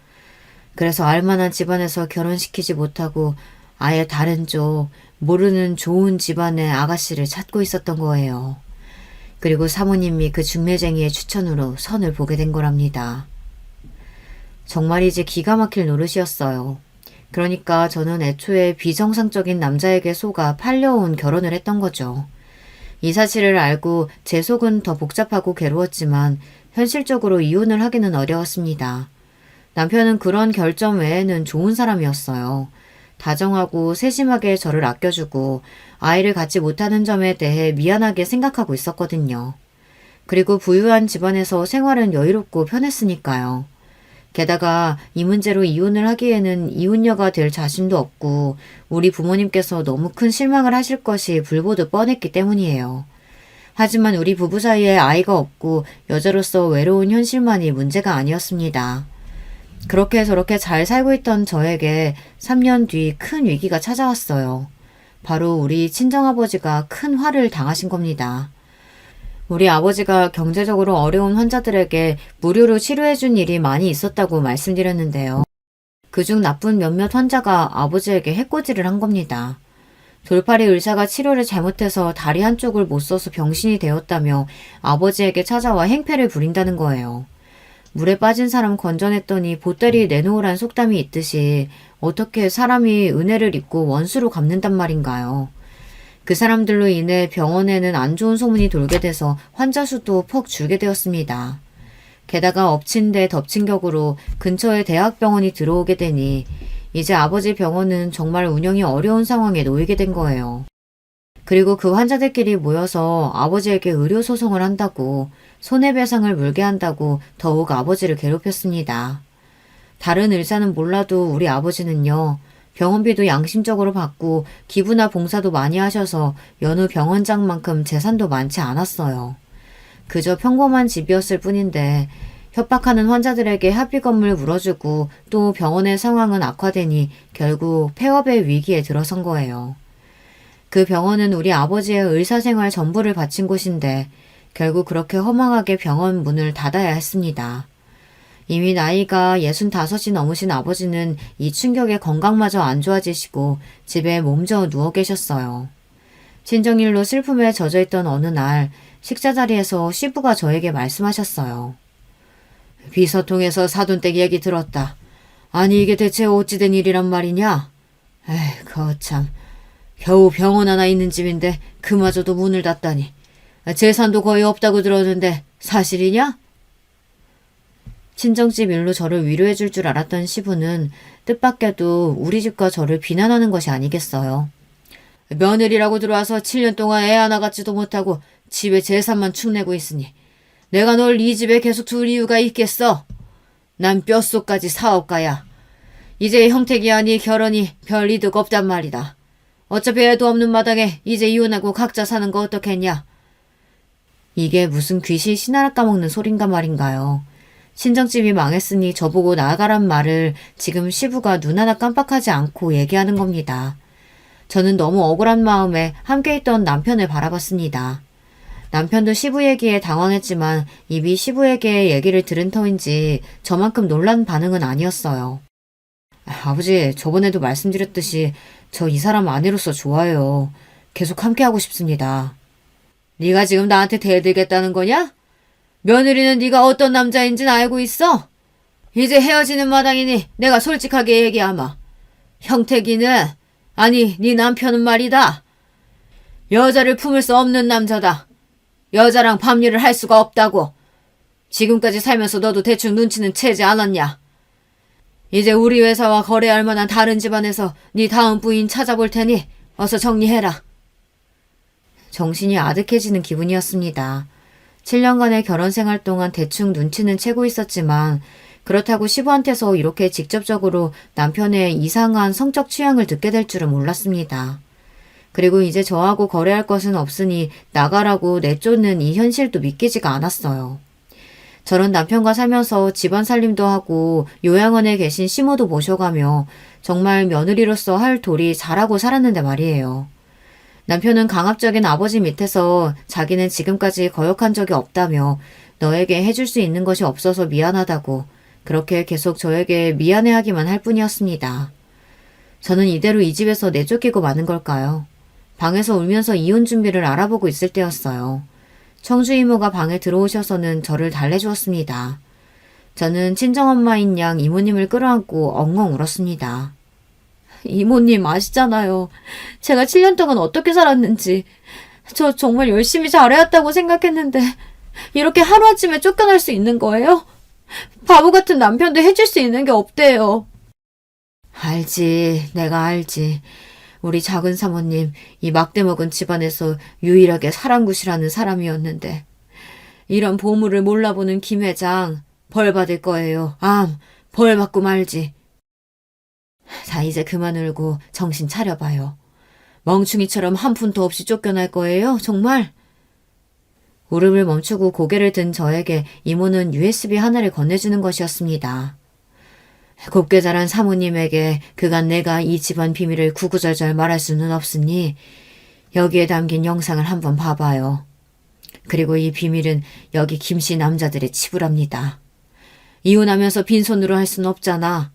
[SPEAKER 1] 그래서 알만한 집안에서 결혼시키지 못하고 아예 다른 쪽 모르는 좋은 집안의 아가씨를 찾고 있었던 거예요. 그리고 사모님이 그 중매쟁이의 추천으로 선을 보게 된 거랍니다. 정말이지 기가 막힐 노릇이었어요. 그러니까 저는 애초에 비정상적인 남자에게 속아 팔려온 결혼을 했던 거죠. 이 사실을 알고 제 속은 더 복잡하고 괴로웠지만 현실적으로 이혼을 하기는 어려웠습니다. 남편은 그런 결점 외에는 좋은 사람이었어요. 다정하고 세심하게 저를 아껴주고 아이를 갖지 못하는 점에 대해 미안하게 생각하고 있었거든요. 그리고 부유한 집안에서 생활은 여유롭고 편했으니까요. 게다가 이 문제로 이혼을 하기에는 이혼녀가 될 자신도 없고 우리 부모님께서 너무 큰 실망을 하실 것이 불보듯 뻔했기 때문이에요. 하지만 우리 부부 사이에 아이가 없고 여자로서 외로운 현실만이 문제가 아니었습니다. 그렇게 저렇게 잘 살고 있던 저에게 3년 뒤 큰 위기가 찾아왔어요. 바로 우리 친정아버지가 큰 화를 당하신 겁니다. 우리 아버지가 경제적으로 어려운 환자들에게 무료로 치료해준 일이 많이 있었다고 말씀드렸는데요. 그중 나쁜 몇몇 환자가 아버지에게 해코지를 한 겁니다. 돌팔이 의사가 치료를 잘못해서 다리 한쪽을 못 써서 병신이 되었다며 아버지에게 찾아와 행패를 부린다는 거예요. 물에 빠진 사람 건져냈더니 보따리 내놓으란 속담이 있듯이 어떻게 사람이 은혜를 입고 원수로 갚는단 말인가요? 그 사람들로 인해 병원에는 안 좋은 소문이 돌게 돼서 환자 수도 퍽 줄게 되었습니다. 게다가 엎친 데 덮친 격으로 근처에 대학병원이 들어오게 되니 이제 아버지 병원은 정말 운영이 어려운 상황에 놓이게 된 거예요. 그리고 그 환자들끼리 모여서 아버지에게 의료소송을 한다고 손해배상을 물게 한다고 더욱 아버지를 괴롭혔습니다. 다른 의사는 몰라도 우리 아버지는요. 병원비도 양심적으로 받고 기부나 봉사도 많이 하셔서 여느 병원장만큼 재산도 많지 않았어요. 그저 평범한 집이었을 뿐인데 협박하는 환자들에게 합의금을 물어주고 또 병원의 상황은 악화되니 결국 폐업의 위기에 들어선 거예요. 그 병원은 우리 아버지의 의사생활 전부를 바친 곳인데 결국 그렇게 허망하게 병원 문을 닫아야 했습니다. 이미 나이가 65이 넘으신 아버지는 이 충격에 건강마저 안 좋아지시고 집에 몸져 누워 계셨어요. 친정일로 슬픔에 젖어있던 어느 날 식사 자리에서 시부가 저에게 말씀하셨어요. 비서통에서 사돈댁 얘기 들었다. 아니 이게 대체 어찌된 일이란 말이냐? 에이 거참 겨우 병원 하나 있는 집인데 그마저도 문을 닫다니. 재산도 거의 없다고 들었는데 사실이냐? 친정집 일로 저를 위로해 줄 줄 알았던 시부는 뜻밖에도 우리 집과 저를 비난하는 것이 아니겠어요. 며느리라고 들어와서 7년 동안 애 하나 갖지도 못하고 집에 재산만 축내고 있으니 내가 널 이 집에 계속 둘 이유가 있겠어? 난 뼛속까지 사업가야. 이제 형택이 아니 결혼이 별 이득 없단 말이다. 어차피 애도 없는 마당에 이제 이혼하고 각자 사는 거 어떻겠냐? 이게 무슨 귀신 신하라 까먹는 소린가 말인가요? 친정집이 망했으니 저보고 나가란 말을 지금 시부가 눈 하나 깜빡하지 않고 얘기하는 겁니다. 저는 너무 억울한 마음에 함께 있던 남편을 바라봤습니다. 남편도 시부 얘기에 당황했지만 입이 시부에게 얘기를 들은 터인지 저만큼 놀란 반응은 아니었어요. 아버지, 저번에도 말씀드렸듯이 저 이 사람 아내로서 좋아요. 계속 함께하고 싶습니다. 네가 지금 나한테 대들겠다는 거냐? 며느리는 네가 어떤 남자인지는 알고 있어? 이제 헤어지는 마당이니 내가 솔직하게 얘기하마. 형택이는, 아니 네 남편은 말이다. 여자를 품을 수 없는 남자다. 여자랑 밤일을 할 수가 없다고. 지금까지 살면서 너도 대충 눈치는 채지 않았냐? 이제 우리 회사와 거래할 만한 다른 집안에서 네 다음 부인 찾아볼 테니 어서 정리해라. 정신이 아득해지는 기분이었습니다. 7년간의 결혼 생활 동안 대충 눈치는 채고 있었지만 그렇다고 시부한테서 이렇게 직접적으로 남편의 이상한 성적 취향을 듣게 될 줄은 몰랐습니다. 그리고 이제 저하고 거래할 것은 없으니 나가라고 내쫓는 이 현실도 믿기지가 않았어요. 저런 남편과 살면서 집안 살림도 하고 요양원에 계신 시모도 모셔가며 정말 며느리로서 할 도리 잘하고 살았는데 말이에요. 남편은 강압적인 아버지 밑에서 자기는 지금까지 거역한 적이 없다며 너에게 해줄 수 있는 것이 없어서 미안하다고 그렇게 계속 저에게 미안해하기만 할 뿐이었습니다. 저는 이대로 이 집에서 내쫓기고 마는 걸까요? 방에서 울면서 이혼 준비를 알아보고 있을 때였어요. 청주 이모가 방에 들어오셔서는 저를 달래주었습니다. 저는 친정엄마인 양 이모님을 끌어안고 엉엉 울었습니다. 이모님 아시잖아요. 제가 7년 동안 어떻게 살았는지. 저 정말 열심히 잘해왔다고 생각했는데 이렇게 하루아침에 쫓겨날 수 있는 거예요? 바보 같은 남편도 해줄 수 있는 게 없대요. 알지. 내가 알지. 우리 작은 사모님 이 막대먹은 집안에서 유일하게 사랑굿이라는 사람이었는데 이런 보물을 몰라보는 김 회장 벌 받을 거예요. 벌 받고 말지. 자 이제 그만 울고 정신 차려봐요. 멍충이처럼 한 푼도 없이 쫓겨날 거예요? 정말? 울음을 멈추고 고개를 든 저에게 이모는 USB 하나를 건네주는 것이었습니다. 곱게 자란 사모님에게 그간 내가 이 집안 비밀을 구구절절 말할 수는 없으니 여기에 담긴 영상을 한번 봐봐요. 그리고 이 비밀은 여기 김씨 남자들의 치부랍니다. 이혼하면서 빈손으로 할 순 없잖아.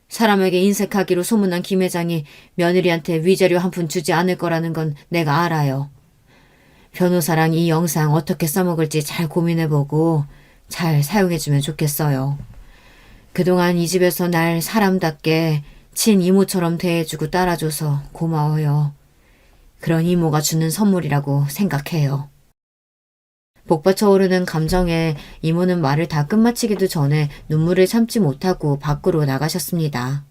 [SPEAKER 1] 사람에게 인색하기로 소문난 김 회장이 며느리한테 위자료 한 푼 주지 않을 거라는 건 내가 알아요. 변호사랑 이 영상 어떻게 써먹을지 잘 고민해보고 잘 사용해주면 좋겠어요. 그동안 이 집에서 날 사람답게 친이모처럼 대해주고 따라줘서 고마워요. 그런 이모가 주는 선물이라고 생각해요. 복받쳐 오르는 감정에 이모는 말을 다 끝마치기도 전에 눈물을 참지 못하고 밖으로 나가셨습니다.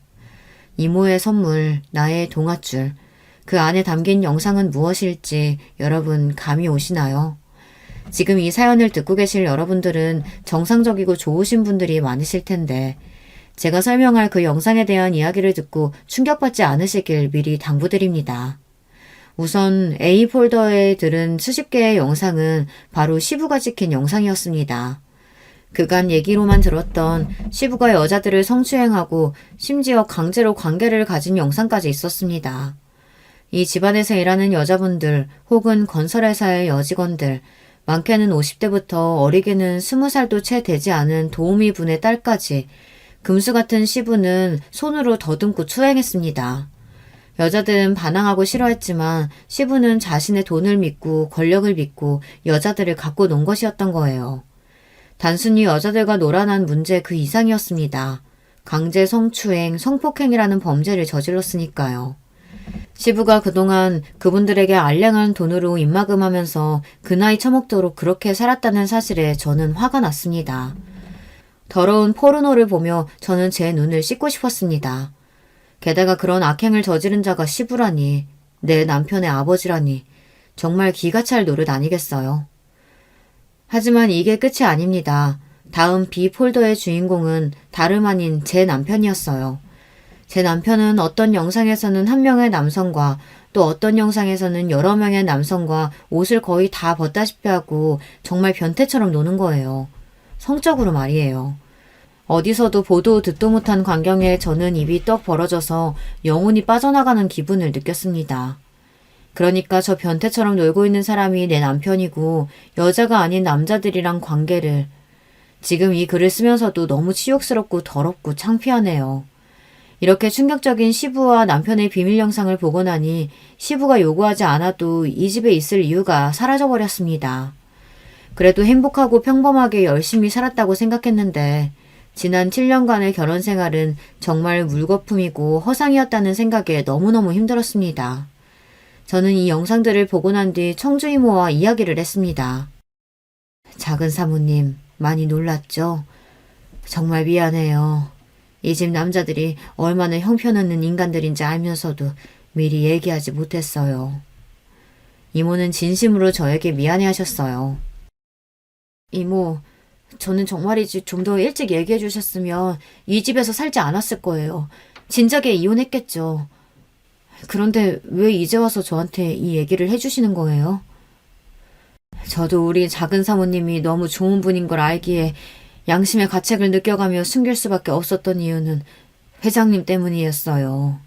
[SPEAKER 1] 이모의 선물, 나의 동아줄, 그 안에 담긴 영상은 무엇일지 여러분 감이 오시나요? 지금 이 사연을 듣고 계실 여러분들은 정상적이고 좋으신 분들이 많으실 텐데 제가 설명할 그 영상에 대한 이야기를 듣고 충격받지 않으시길 미리 당부드립니다. 우선 A 폴더에 들은 수십 개의 영상은 바로 시부가 찍힌 영상이었습니다. 그간 얘기로만 들었던 시부가 여자들을 성추행하고 심지어 강제로 관계를 가진 영상까지 있었습니다. 이 집안에서 일하는 여자분들 혹은 건설회사의 여직원들, 많게는 50대부터 어리게는 20살도 채 되지 않은 도우미 분의 딸까지 금수 같은 시부는 손으로 더듬고 추행했습니다. 여자들은 반항하고 싫어했지만 시부는 자신의 돈을 믿고 권력을 믿고 여자들을 갖고 논 것이었던 거예요. 단순히 여자들과 놀아난 문제 그 이상이었습니다. 강제 성추행, 성폭행이라는 범죄를 저질렀으니까요. 시부가 그동안 그분들에게 알량한 돈으로 입막음하면서 그 나이 처먹도록 그렇게 살았다는 사실에 저는 화가 났습니다. 더러운 포르노를 보며 저는 제 눈을 씻고 싶었습니다. 게다가 그런 악행을 저지른 자가 시부라니, 내 남편의 아버지라니, 정말 기가 찰 노릇 아니겠어요. 하지만 이게 끝이 아닙니다. 다음 B 폴더의 주인공은 다름 아닌 제 남편이었어요. 제 남편은 어떤 영상에서는 한 명의 남성과 또 어떤 영상에서는 여러 명의 남성과 옷을 거의 다 벗다시피 하고 정말 변태처럼 노는 거예요. 성적으로 말이에요. 어디서도 보도 듣도 못한 광경에 저는 입이 떡 벌어져서 영혼이 빠져나가는 기분을 느꼈습니다. 그러니까 저 변태처럼 놀고 있는 사람이 내 남편이고 여자가 아닌 남자들이랑 관계를. 지금 이 글을 쓰면서도 너무 치욕스럽고 더럽고 창피하네요. 이렇게 충격적인 시부와 남편의 비밀 영상을 보고 나니 시부가 요구하지 않아도 이 집에 있을 이유가 사라져버렸습니다. 그래도 행복하고 평범하게 열심히 살았다고 생각했는데 지난 7년간의 결혼 생활은 정말 물거품이고 허상이었다는 생각에 너무너무 힘들었습니다. 저는 이 영상들을 보고 난 뒤 청주 이모와 이야기를 했습니다. 작은 사모님, 많이 놀랐죠? 정말 미안해요. 이 집 남자들이 얼마나 형편없는 인간들인지 알면서도 미리 얘기하지 못했어요. 이모는 진심으로 저에게 미안해하셨어요. 이모, 저는 정말이지 좀 더 일찍 얘기해 주셨으면 이 집에서 살지 않았을 거예요. 진작에 이혼했겠죠. 그런데 왜 이제 와서 저한테 이 얘기를 해주시는 거예요? 저도 우리 작은 사모님이 너무 좋은 분인 걸 알기에 양심의 가책을 느껴가며 숨길 수밖에 없었던 이유는 회장님 때문이었어요.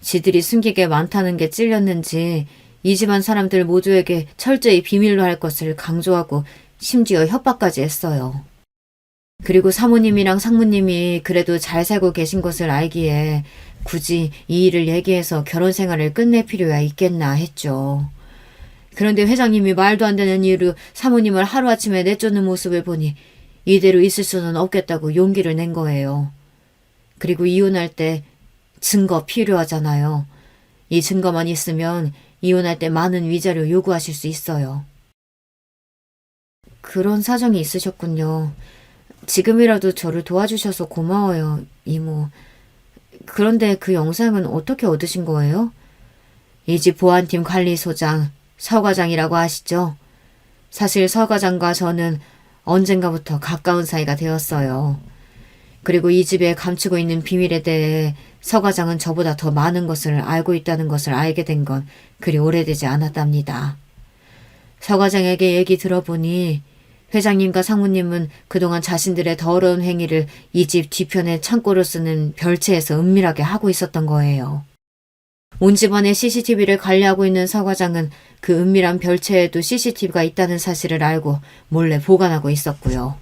[SPEAKER 1] 지들이 숨길 게 많다는 게 찔렸는지 이 집안 사람들 모두에게 철저히 비밀로 할 것을 강조하고 심지어 협박까지 했어요. 그리고 사모님이랑 상무님이 그래도 잘 살고 계신 것을 알기에 굳이 이 일을 얘기해서 결혼 생활을 끝낼 필요야 있겠나 했죠. 그런데 회장님이 말도 안 되는 이유로 사모님을 하루아침에 내쫓는 모습을 보니 이대로 있을 수는 없겠다고 용기를 낸 거예요. 그리고 이혼할 때 증거 필요하잖아요. 이 증거만 있으면 이혼할 때 많은 위자료 요구하실 수 있어요. 그런 사정이 있으셨군요. 지금이라도 저를 도와주셔서 고마워요, 이모. 그런데 그 영상은 어떻게 얻으신 거예요? 이 집 보안팀 관리소장, 서 과장이라고 아시죠? 사실 서 과장과 저는 언젠가부터 가까운 사이가 되었어요. 그리고 이 집에 감추고 있는 비밀에 대해 서 과장은 저보다 더 많은 것을 알고 있다는 것을 알게 된 건 그리 오래되지 않았답니다. 서 과장에게 얘기 들어보니 회장님과 상무님은 그동안 자신들의 더러운 행위를 이 집 뒤편에 창고로 쓰는 별채에서 은밀하게 하고 있었던 거예요. 온 집안의 CCTV를 관리하고 있는 서 과장은 그 은밀한 별채에도 CCTV가 있다는 사실을 알고 몰래 보관하고 있었고요.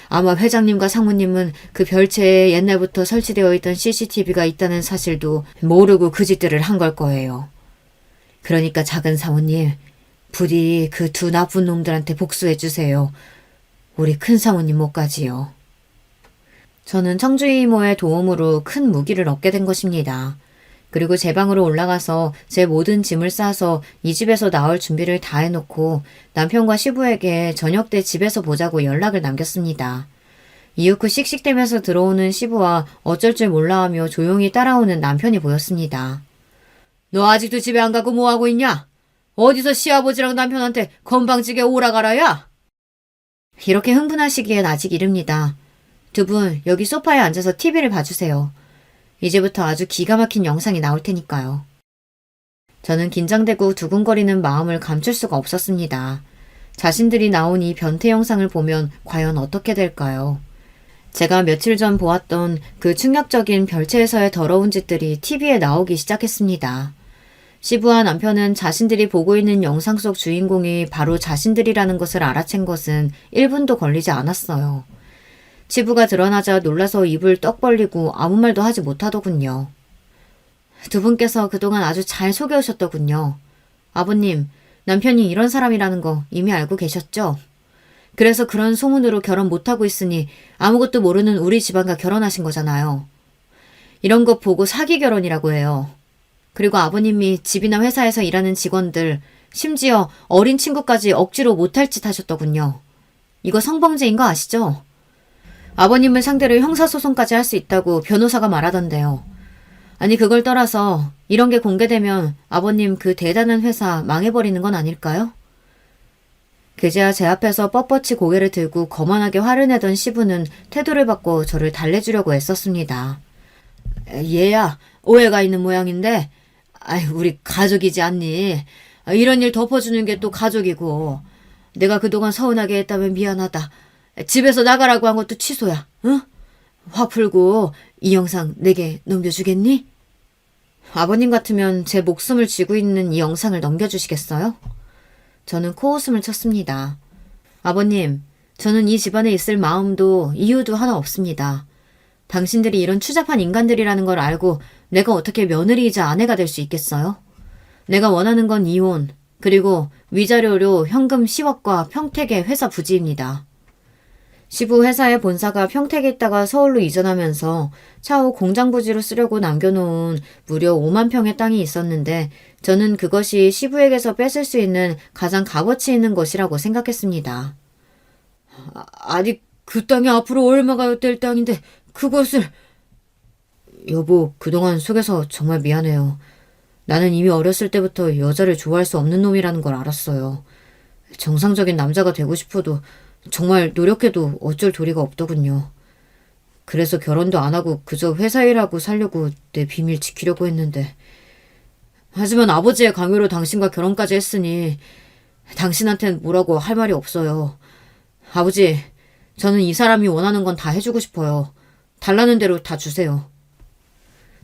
[SPEAKER 1] 아마 회장님과 상무님은 그 별채에 옛날부터 설치되어 있던 CCTV가 있다는 사실도 모르고 그 짓들을 한 걸 거예요. 그러니까 작은 사모님, 부디 그 두 나쁜 놈들한테 복수해 주세요. 우리 큰 사모님 못가지요. 저는 청주 이모의 도움으로 큰 무기를 얻게 된 것입니다. 그리고 제 방으로 올라가서 제 모든 짐을 싸서 이 집에서 나올 준비를 다 해놓고 남편과 시부에게 저녁 때 집에서 보자고 연락을 남겼습니다. 이윽고 씩씩대면서 들어오는 시부와 어쩔 줄 몰라하며 조용히 따라오는 남편이 보였습니다. 너 아직도 집에 안 가고 뭐하고 있냐? 어디서 시아버지랑 남편한테 건방지게 오라가라야? 이렇게 흥분하시기엔 아직 이릅니다. 두 분 여기 소파에 앉아서 TV를 봐주세요. 이제부터 아주 기가 막힌 영상이 나올 테니까요. 저는 긴장되고 두근거리는 마음을 감출 수가 없었습니다. 자신들이 나온 이 변태 영상을 보면 과연 어떻게 될까요? 제가 며칠 전 보았던 그 충격적인 별채에서의 더러운 짓들이 TV에 나오기 시작했습니다. 시부와 남편은 자신들이 보고 있는 영상 속 주인공이 바로 자신들이라는 것을 알아챈 것은 1분도 걸리지 않았어요. 치부가 드러나자 놀라서 입을 떡 벌리고 아무 말도 하지 못하더군요. 두 분께서 그동안 아주 잘 속여오셨더군요. 아버님, 남편이 이런 사람이라는 거 이미 알고 계셨죠? 그래서 그런 소문으로 결혼 못하고 있으니 아무것도 모르는 우리 집안과 결혼하신 거잖아요. 이런 거 보고 사기 결혼이라고 해요. 그리고 아버님이 집이나 회사에서 일하는 직원들, 심지어 어린 친구까지 억지로 못할 짓 하셨더군요. 이거 성범죄인 거 아시죠? 아버님을 상대로 형사소송까지 할 수 있다고 변호사가 말하던데요. 아니 그걸 떠나서 이런 게 공개되면 아버님 그 대단한 회사 망해버리는 건 아닐까요? 그제야 제 앞에서 뻣뻣이 고개를 들고 거만하게 화를 내던 시부는 태도를 바꿔 저를 달래주려고 애썼습니다. 얘야, 오해가 있는 모양인데 우리 가족이지 않니? 이런 일 덮어주는 게 또 가족이고 내가 그동안 서운하게 했다면 미안하다. 집에서 나가라고 한 것도 취소야. 응? 화 풀고 이 영상 내게 넘겨주겠니? 아버님 같으면 제 목숨을 쥐고 있는 이 영상을 넘겨주시겠어요? 저는 코웃음을 쳤습니다. 아버님, 저는 이 집안에 있을 마음도 이유도 하나 없습니다. 당신들이 이런 추잡한 인간들이라는 걸 알고 내가 어떻게 며느리이자 아내가 될 수 있겠어요? 내가 원하는 건 이혼, 그리고 위자료로 현금 10억과 평택의 회사 부지입니다. 시부 회사의 본사가 평택에 있다가 서울로 이전하면서 차후 공장 부지로 쓰려고 남겨놓은 무려 5만 평의 땅이 있었는데 저는 그것이 시부에게서 뺏을 수 있는 가장 값어치 있는 것이라고 생각했습니다. 아니 그 땅이 앞으로 얼마가 될 땅인데 그것을... 여보, 그동안 속여서 정말 미안해요. 나는 이미 어렸을 때부터 여자를 좋아할 수 없는 놈이라는 걸 알았어요. 정상적인 남자가 되고 싶어도 정말 노력해도 어쩔 도리가 없더군요. 그래서 결혼도 안 하고 그저 회사 일하고 살려고 내 비밀 지키려고 했는데 하지만 아버지의 강요로 당신과 결혼까지 했으니 당신한텐 뭐라고 할 말이 없어요. 아버지, 저는 이 사람이 원하는 건 다 해주고 싶어요. 달라는 대로 다 주세요.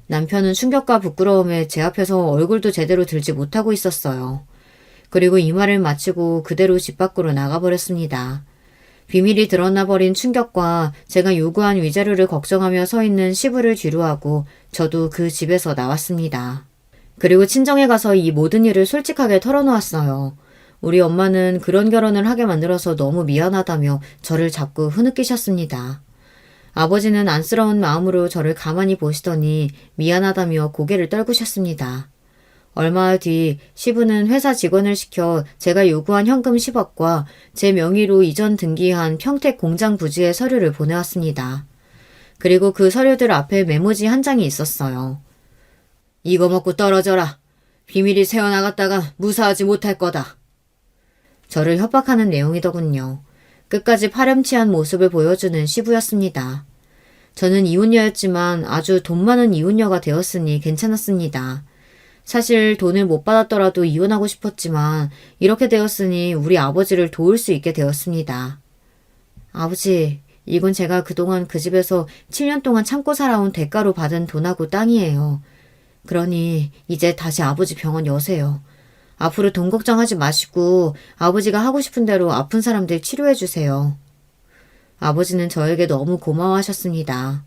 [SPEAKER 1] 남편은 충격과 부끄러움에 제 앞에서 얼굴도 제대로 들지 못하고 있었어요. 그리고 이 말을 마치고 그대로 집 밖으로 나가버렸습니다. 비밀이 드러나버린 충격과 제가 요구한 위자료를 걱정하며 서 있는 시부를 뒤로하고 저도 그 집에서 나왔습니다. 그리고 친정에 가서 이 모든 일을 솔직하게 털어놓았어요. 우리 엄마는 그런 결혼을 하게 만들어서 너무 미안하다며 저를 자꾸 흐느끼셨습니다. 아버지는 안쓰러운 마음으로 저를 가만히 보시더니 미안하다며 고개를 떨구셨습니다. 얼마 뒤 시부는 회사 직원을 시켜 제가 요구한 현금 10억과 제 명의로 이전 등기한 평택 공장 부지의 서류를 보내왔습니다. 그리고 그 서류들 앞에 메모지 한 장이 있었어요. 이거 먹고 떨어져라. 비밀이 새어나갔다가 무사하지 못할 거다. 저를 협박하는 내용이더군요. 끝까지 파렴치한 모습을 보여주는 시부였습니다. 저는 이혼녀였지만 아주 돈 많은 이혼녀가 되었으니 괜찮았습니다. 사실 돈을 못 받았더라도 이혼하고 싶었지만 이렇게 되었으니 우리 아버지를 도울 수 있게 되었습니다. 아버지, 이건 제가 그동안 그 집에서 7년 동안 참고 살아온 대가로 받은 돈하고 땅이에요. 그러니 이제 다시 아버지 병원 여세요. 앞으로 돈 걱정하지 마시고 아버지가 하고 싶은 대로 아픈 사람들 치료해 주세요. 아버지는 저에게 너무 고마워하셨습니다.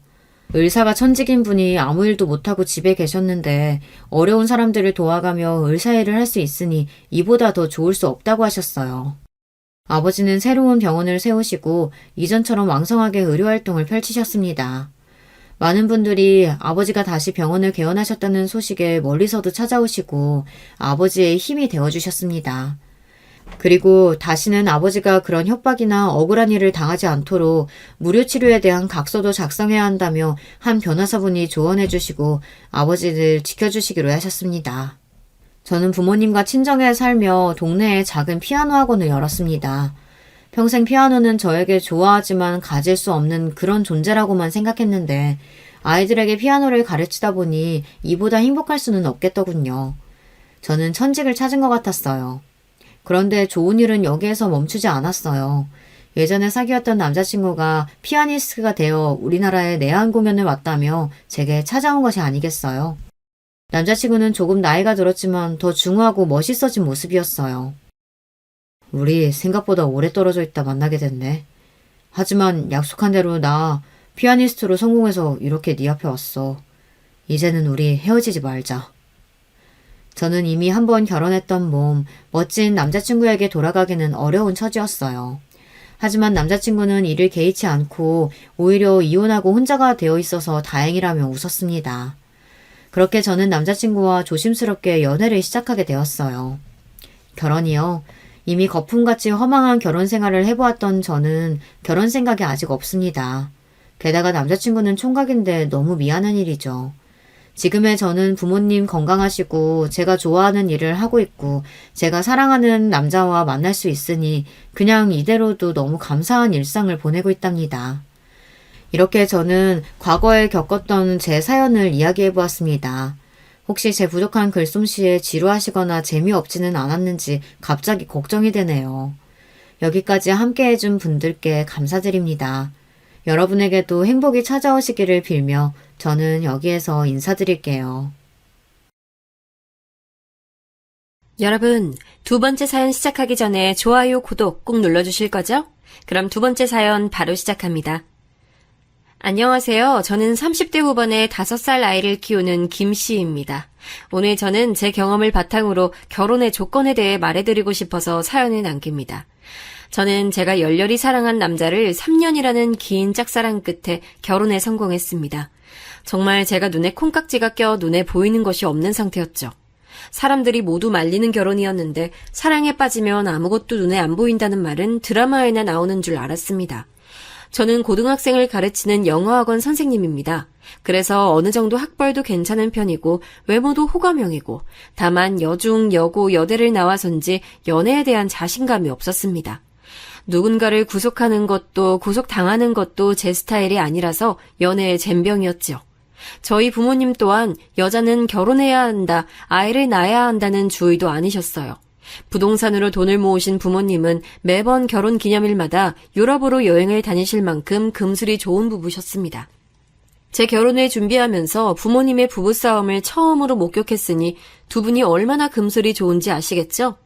[SPEAKER 1] 의사가 천직인 분이 아무 일도 못하고 집에 계셨는데 어려운 사람들을 도와가며 의사일을 할 수 있으니 이보다 더 좋을 수 없다고 하셨어요. 아버지는 새로운 병원을 세우시고 이전처럼 왕성하게 의료활동을 펼치셨습니다. 많은 분들이 아버지가 다시 병원을 개원하셨다는 소식에 멀리서도 찾아오시고 아버지의 힘이 되어주셨습니다. 그리고 다시는 아버지가 그런 협박이나 억울한 일을 당하지 않도록 무료 치료에 대한 각서도 작성해야 한다며 한 변호사분이 조언해 주시고 아버지를 지켜주시기로 하셨습니다. 저는 부모님과 친정에 살며 동네에 작은 피아노 학원을 열었습니다. 평생 피아노는 저에게 좋아하지만 가질 수 없는 그런 존재라고만 생각했는데 아이들에게 피아노를 가르치다 보니 이보다 행복할 수는 없겠더군요. 저는 천직을 찾은 것 같았어요. 그런데 좋은 일은 여기에서 멈추지 않았어요. 예전에 사귀었던 남자친구가 피아니스트가 되어 우리나라에 내한 공연을 왔다며 제게 찾아온 것이 아니겠어요. 남자친구는 조금 나이가 들었지만 더 중후하고 멋있어진 모습이었어요. 우리 생각보다 오래 떨어져 있다 만나게 됐네. 하지만 약속한 대로 나 피아니스트로 성공해서 이렇게 네 앞에 왔어. 이제는 우리 헤어지지 말자. 저는 이미 한 번 결혼했던 몸, 멋진 남자친구에게 돌아가기는 어려운 처지였어요. 하지만 남자친구는 이를 개의치 않고 오히려 이혼하고 혼자가 되어 있어서 다행이라며 웃었습니다. 그렇게 저는 남자친구와 조심스럽게 연애를 시작하게 되었어요. 결혼이요. 이미 거품같이 허망한 결혼 생활을 해보았던 저는 결혼 생각이 아직 없습니다. 게다가 남자친구는 총각인데 너무 미안한 일이죠. 지금의 저는 부모님 건강하시고 제가 좋아하는 일을 하고 있고 제가 사랑하는 남자와 만날 수 있으니 그냥 이대로도 너무 감사한 일상을 보내고 있답니다. 이렇게 저는 과거에 겪었던 제 사연을 이야기해 보았습니다. 혹시 제 부족한 글솜씨에 지루하시거나 재미없지는 않았는지 갑자기 걱정이 되네요. 여기까지 함께 해준 분들께 감사드립니다. 여러분에게도 행복이 찾아오시기를 빌며 저는 여기에서 인사드릴게요.
[SPEAKER 2] 여러분, 두 번째 사연 시작하기 전에 좋아요, 구독 꼭 눌러주실 거죠? 그럼 두 번째 사연 바로 시작합니다. 안녕하세요. 저는 30대 후반의 5살 아이를 키우는 김씨입니다. 오늘 저는 제 경험을 바탕으로 결혼의 조건에 대해 말해드리고 싶어서 사연을 남깁니다. 저는 제가 열렬히 사랑한 남자를 3년이라는 긴 짝사랑 끝에 결혼에 성공했습니다. 정말 제가 눈에 콩깍지가 껴 눈에 보이는 것이 없는 상태였죠. 사람들이 모두 말리는 결혼이었는데 사랑에 빠지면 아무것도 눈에 안 보인다는 말은 드라마에나 나오는 줄 알았습니다. 저는 고등학생을 가르치는 영어학원 선생님입니다. 그래서 어느 정도 학벌도 괜찮은 편이고 외모도 호감형이고 다만 여중, 여고, 여대를 나와서인지 연애에 대한 자신감이 없었습니다. 누군가를 구속하는 것도 구속당하는 것도 제 스타일이 아니라서 연애의 젬병이었죠. 저희 부모님 또한 여자는 결혼해야 한다, 아이를 낳아야 한다는 주의도 아니셨어요. 부동산으로 돈을 모으신 부모님은 매번 결혼 기념일마다 유럽으로 여행을 다니실 만큼 금술이 좋은 부부셨습니다. 제 결혼을 준비하면서 부모님의 부부싸움을 처음으로 목격했으니 두 분이 얼마나 금술이 좋은지 아시겠죠?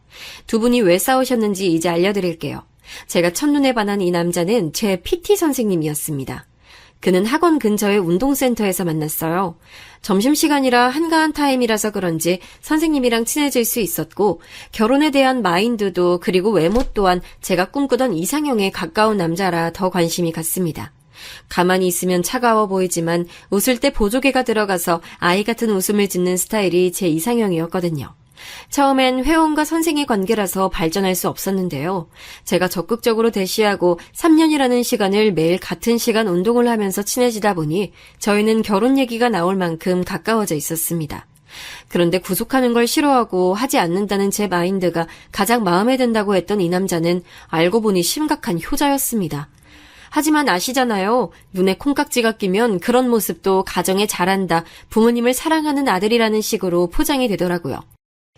[SPEAKER 2] 두 분이 왜 싸우셨는지 이제 알려드릴게요. 제가 첫눈에 반한 이 남자는 제 PT 선생님이었습니다. 그는 학원 근처의 운동센터에서 만났어요. 점심시간이라 한가한 타임이라서 그런지 선생님이랑 친해질 수 있었고 결혼에 대한 마인드도 그리고 외모 또한 제가 꿈꾸던 이상형에 가까운 남자라 더 관심이 갔습니다. 가만히 있으면 차가워 보이지만 웃을 때 보조개가 들어가서 아이 같은 웃음을 짓는 스타일이 제 이상형이었거든요. 처음엔 회원과 선생의 관계라서 발전할 수 없었는데요. 제가 적극적으로 대시하고 3년이라는 시간을 매일 같은 시간 운동을 하면서 친해지다 보니 저희는 결혼 얘기가 나올 만큼 가까워져 있었습니다. 그런데 구속하는 걸 싫어하고 하지 않는다는 제 마인드가 가장 마음에 든다고 했던 이 남자는 알고 보니 심각한 효자였습니다. 하지만 아시잖아요. 눈에 콩깍지가 끼면 그런 모습도 가정에 잘한다, 부모님을 사랑하는 아들이라는 식으로 포장이 되더라고요.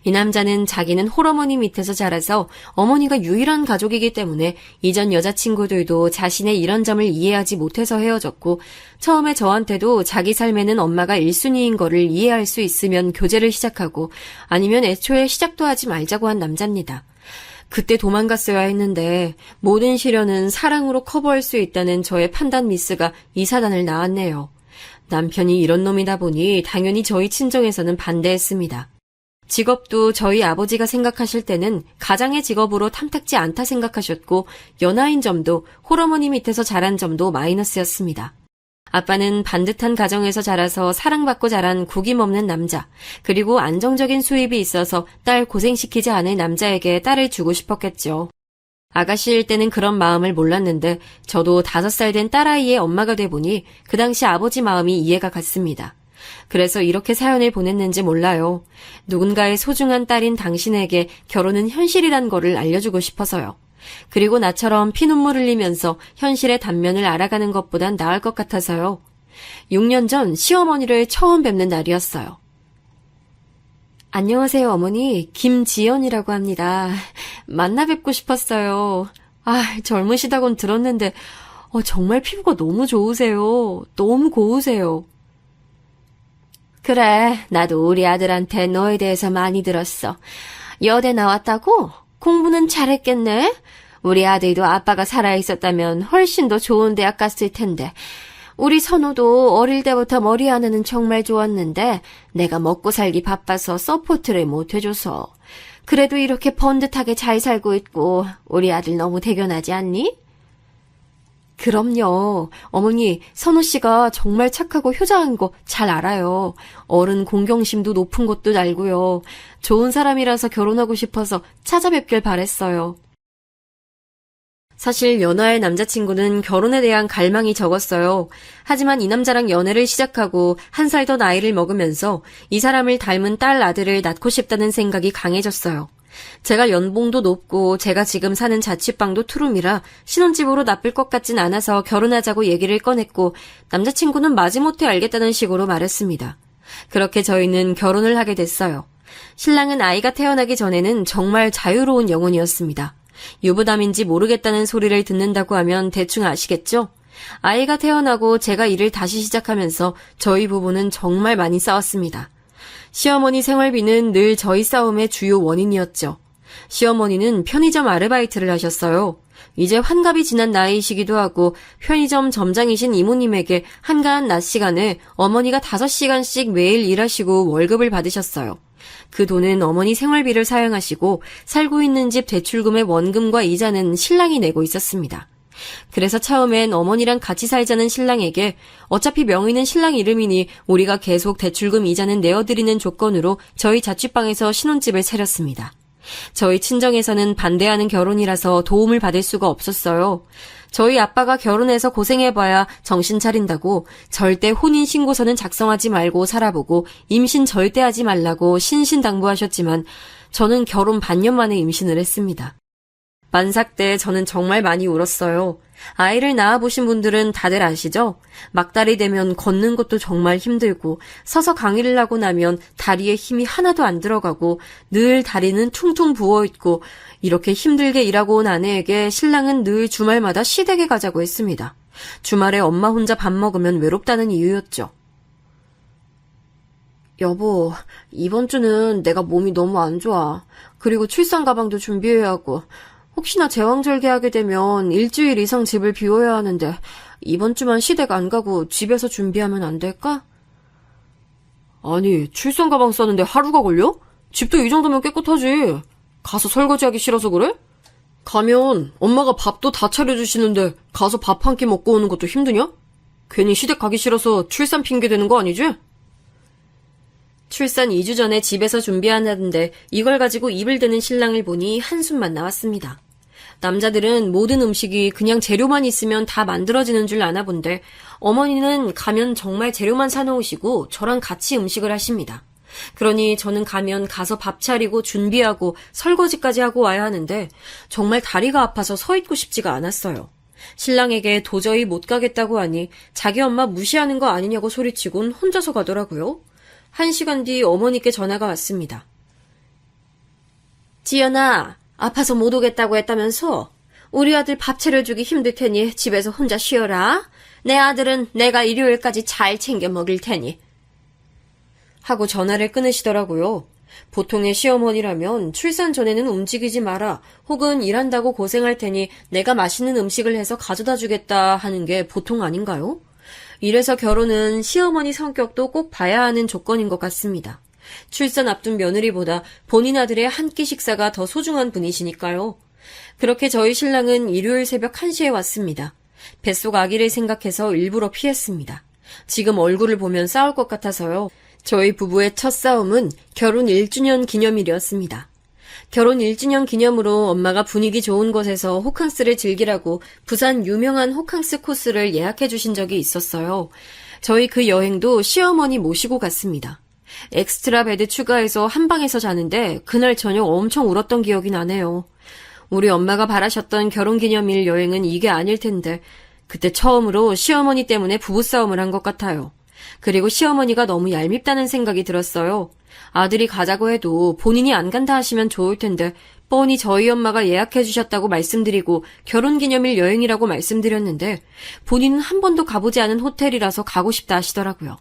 [SPEAKER 2] 이 남자는 자기는 홀어머니 밑에서 자라서 어머니가 유일한 가족이기 때문에 이전 여자친구들도 자신의 이런 점을 이해하지 못해서 헤어졌고 처음에 저한테도 자기 삶에는 엄마가 1순위인 거를 이해할 수 있으면 교제를 시작하고 아니면 애초에 시작도 하지 말자고 한 남자입니다. 그때 도망갔어야 했는데 모든 시련은 사랑으로 커버할 수 있다는 저의 판단 미스가 이 사단을 낳았네요. 남편이 이런 놈이다 보니 당연히 저희 친정에서는 반대했습니다. 직업도 저희 아버지가 생각하실 때는 가장의 직업으로 탐탁지 않다 생각하셨고 연하인 점도 홀어머니 밑에서 자란 점도 마이너스였습니다. 아빠는 반듯한 가정에서 자라서 사랑받고 자란 구김없는 남자, 그리고 안정적인 수입이 있어서 딸 고생시키지 않을 남자에게 딸을 주고 싶었겠죠. 아가씨일 때는 그런 마음을 몰랐는데 저도 5살 된 딸아이의 엄마가 돼 보니 그 당시 아버지 마음이 이해가 갔습니다. 그래서 이렇게 사연을 보냈는지 몰라요. 누군가의 소중한 딸인 당신에게 결혼은 현실이란 거를 알려주고 싶어서요. 그리고 나처럼 피눈물 흘리면서 현실의 단면을 알아가는 것보단 나을 것 같아서요. 6년 전 시어머니를 처음 뵙는 날이었어요. 안녕하세요, 어머니. 김지연이라고 합니다. 만나 뵙고 싶었어요. 젊으시다곤 들었는데 정말 피부가 너무 좋으세요. 너무 고우세요. 그래, 나도 우리 아들한테 너에 대해서 많이 들었어. 여대 나왔다고? 공부는 잘했겠네? 우리 아들도 아빠가 살아있었다면 훨씬 더 좋은 대학 갔을 텐데. 우리 선호도 어릴 때부터 머리 하나는 정말 좋았는데 내가 먹고 살기 바빠서 서포트를 못 해줘서. 그래도 이렇게 번듯하게 잘 살고 있고 우리 아들 너무 대견하지 않니? 그럼요. 어머니, 선호 씨가 정말 착하고 효자한 거 잘 알아요. 어른 공경심도 높은 것도 알고요. 좋은 사람이라서 결혼하고 싶어서 찾아뵙길 바랬어요. 사실 연하의 남자친구는 결혼에 대한 갈망이 적었어요. 하지만 이 남자랑 연애를 시작하고 1살 더 나이를 먹으면서 이 사람을 닮은 딸 아들을 낳고 싶다는 생각이 강해졌어요. 제가 연봉도 높고 제가 지금 사는 자취방도 투룸이라 신혼집으로 나쁠 것 같진 않아서 결혼하자고 얘기를 꺼냈고 남자친구는 마지못해 알겠다는 식으로 말했습니다. 그렇게 저희는 결혼을 하게 됐어요. 신랑은 아이가 태어나기 전에는 정말 자유로운 영혼이었습니다. 유부남인지 모르겠다는 소리를 듣는다고 하면 대충 아시겠죠? 아이가 태어나고 제가 일을 다시 시작하면서 저희 부부는 정말 많이 싸웠습니다. 시어머니 생활비는 늘 저희 싸움의 주요 원인이었죠. 시어머니는 편의점 아르바이트를 하셨어요. 이제 환갑이 지난 나이이시기도 하고 편의점 점장이신 이모님에게 한가한 낮 시간에 어머니가 5시간씩 매일 일하시고 월급을 받으셨어요. 그 돈은 어머니 생활비를 사용하시고 살고 있는 집 대출금의 원금과 이자는 신랑이 내고 있었습니다. 그래서 처음엔 어머니랑 같이 살자는 신랑에게 어차피 명의는 신랑 이름이니 우리가 계속 대출금 이자는 내어드리는 조건으로 저희 자취방에서 신혼집을 차렸습니다. 저희 친정에서는 반대하는 결혼이라서 도움을 받을 수가 없었어요. 저희 아빠가 결혼해서 고생해봐야 정신 차린다고 절대 혼인신고서는 작성하지 말고 살아보고 임신 절대 하지 말라고 신신당부하셨지만 저는 결혼 반년 만에 임신을 했습니다. 만삭 때 저는 정말 많이 울었어요. 아이를 낳아보신 분들은 다들 아시죠? 막달이 되면 걷는 것도 정말 힘들고 서서 강의를 하고 나면 다리에 힘이 하나도 안 들어가고 늘 다리는 퉁퉁 부어있고 이렇게 힘들게 일하고 온 아내에게 신랑은 늘 주말마다 시댁에 가자고 했습니다. 주말에 엄마 혼자 밥 먹으면 외롭다는 이유였죠. 여보, 이번 주는 내가 몸이 너무 안 좋아. 그리고 출산 가방도 준비해야 하고 혹시나 제왕절개하게 되면 일주일 이상 집을 비워야 하는데 이번 주만 시댁 안 가고 집에서 준비하면 안 될까? 아니, 출산 가방 싸는데 하루가 걸려? 집도 이 정도면 깨끗하지. 가서 설거지하기 싫어서 그래? 가면 엄마가 밥도 다 차려주시는데 가서 밥 한 끼 먹고 오는 것도 힘드냐? 괜히 시댁 가기 싫어서 출산 핑계 대는 거 아니지? 출산 2주 전에 집에서 준비한다는데 이걸 가지고 입을 대는 신랑을 보니 한숨만 나왔습니다. 남자들은 모든 음식이 그냥 재료만 있으면 다 만들어지는 줄 아나 본데 어머니는 가면 정말 재료만 사놓으시고 저랑 같이 음식을 하십니다. 그러니 저는 가면 가서 밥 차리고 준비하고 설거지까지 하고 와야 하는데 정말 다리가 아파서 서 있고 싶지가 않았어요. 신랑에게 도저히 못 가겠다고 하니 자기 엄마 무시하는 거 아니냐고 소리치곤 혼자서 가더라고요. 1시간 뒤 어머니께 전화가 왔습니다. 지연아, 아파서 못 오겠다고 했다면서? 우리 아들 밥 차려주기 힘들 테니 집에서 혼자 쉬어라. 내 아들은 내가 일요일까지 잘 챙겨 먹일 테니. 하고 전화를 끊으시더라고요. 보통의 시어머니라면 출산 전에는 움직이지 마라 혹은 일한다고 고생할 테니 내가 맛있는 음식을 해서 가져다 주겠다 하는 게 보통 아닌가요? 이래서 결혼은 시어머니 성격도 꼭 봐야 하는 조건인 것 같습니다. 출산 앞둔 며느리보다 본인 아들의 한 끼 식사가 더 소중한 분이시니까요. 그렇게 저희 신랑은 일요일 새벽 1시에 왔습니다. 뱃속 아기를 생각해서 일부러 피했습니다. 지금 얼굴을 보면 싸울 것 같아서요. 저희 부부의 첫 싸움은 결혼 1주년 기념일이었습니다. 결혼 1주년 기념으로 엄마가 분위기 좋은 곳에서 호캉스를 즐기라고 부산 유명한 호캉스 코스를 예약해 주신 적이 있었어요. 저희 그 여행도 시어머니 모시고 갔습니다. 엑스트라 베드 추가해서 한 방에서 자는데 그날 저녁 엄청 울었던 기억이 나네요. 우리 엄마가 바라셨던 결혼기념일 여행은 이게 아닐 텐데 그때 처음으로 시어머니 때문에 부부싸움을 한 것 같아요. 그리고 시어머니가 너무 얄밉다는 생각이 들었어요. 아들이 가자고 해도 본인이 안 간다 하시면 좋을 텐데 뻔히 저희 엄마가 예약해 주셨다고 말씀드리고 결혼기념일 여행이라고 말씀드렸는데 본인은 한 번도 가보지 않은 호텔이라서 가고 싶다 하시더라고요.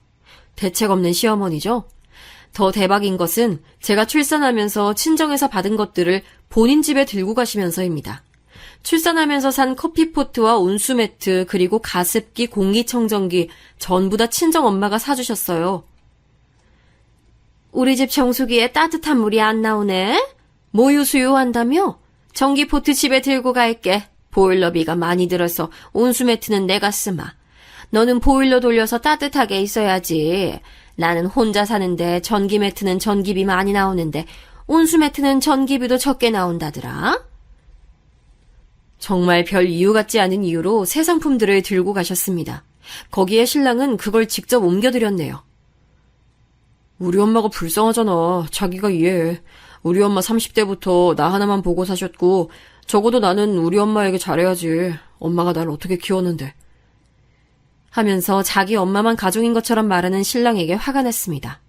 [SPEAKER 2] 대책 없는 시어머니죠. 더 대박인 것은 제가 출산하면서 친정에서 받은 것들을 본인 집에 들고 가시면서입니다. 출산하면서 산 커피포트와 온수매트 그리고 가습기, 공기청정기 전부 다 친정엄마가 사주셨어요. 우리 집 정수기에 따뜻한 물이 안 나오네? 모유 수유한다며? 전기포트 집에 들고 갈게. 보일러비가 많이 들어서 온수매트는 내가 쓰마. 너는 보일러 돌려서 따뜻하게 있어야지. 나는 혼자 사는데 전기매트는 전기비 많이 나오는데 온수매트는 전기비도 적게 나온다더라. 정말 별 이유 같지 않은 이유로 새 상품들을 들고 가셨습니다. 거기에 신랑은 그걸 직접 옮겨드렸네요. 우리 엄마가 불쌍하잖아. 자기가 이해해. 우리 엄마 30대부터 나 하나만 보고 사셨고 적어도 나는 우리 엄마에게 잘해야지. 엄마가 날 어떻게 키웠는데. 하면서 자기 엄마만 가족인 것처럼 말하는 신랑에게 화가 났습니다.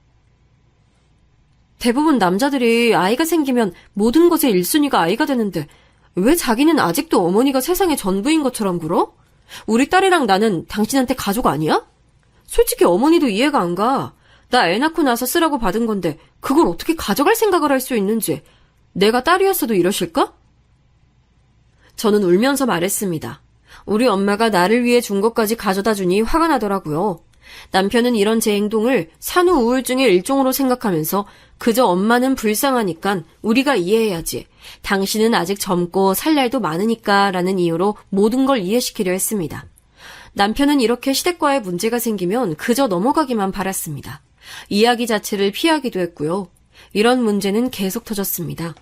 [SPEAKER 2] 대부분 남자들이 아이가 생기면 모든 것의 1순위가 아이가 되는데 왜 자기는 아직도 어머니가 세상의 전부인 것처럼 굴어? 우리 딸이랑 나는 당신한테 가족 아니야? 솔직히 어머니도 이해가 안 가. 나 애 낳고 나서 쓰라고 받은 건데 그걸 어떻게 가져갈 생각을 할 수 있는지. 내가 딸이었어도 이러실까? 저는 울면서 말했습니다. 우리 엄마가 나를 위해 준 것까지 가져다 주니 화가 나더라고요. 남편은 이런 제 행동을 산후 우울증의 일종으로 생각하면서 그저 엄마는 불쌍하니까 우리가 이해해야지. 당신은 아직 젊고 살 날도 많으니까 라는 이유로 모든 걸 이해시키려 했습니다. 남편은 이렇게 시댁과의 문제가 생기면 그저 넘어가기만 바랐습니다. 이야기 자체를 피하기도 했고요. 이런 문제는 계속 터졌습니다.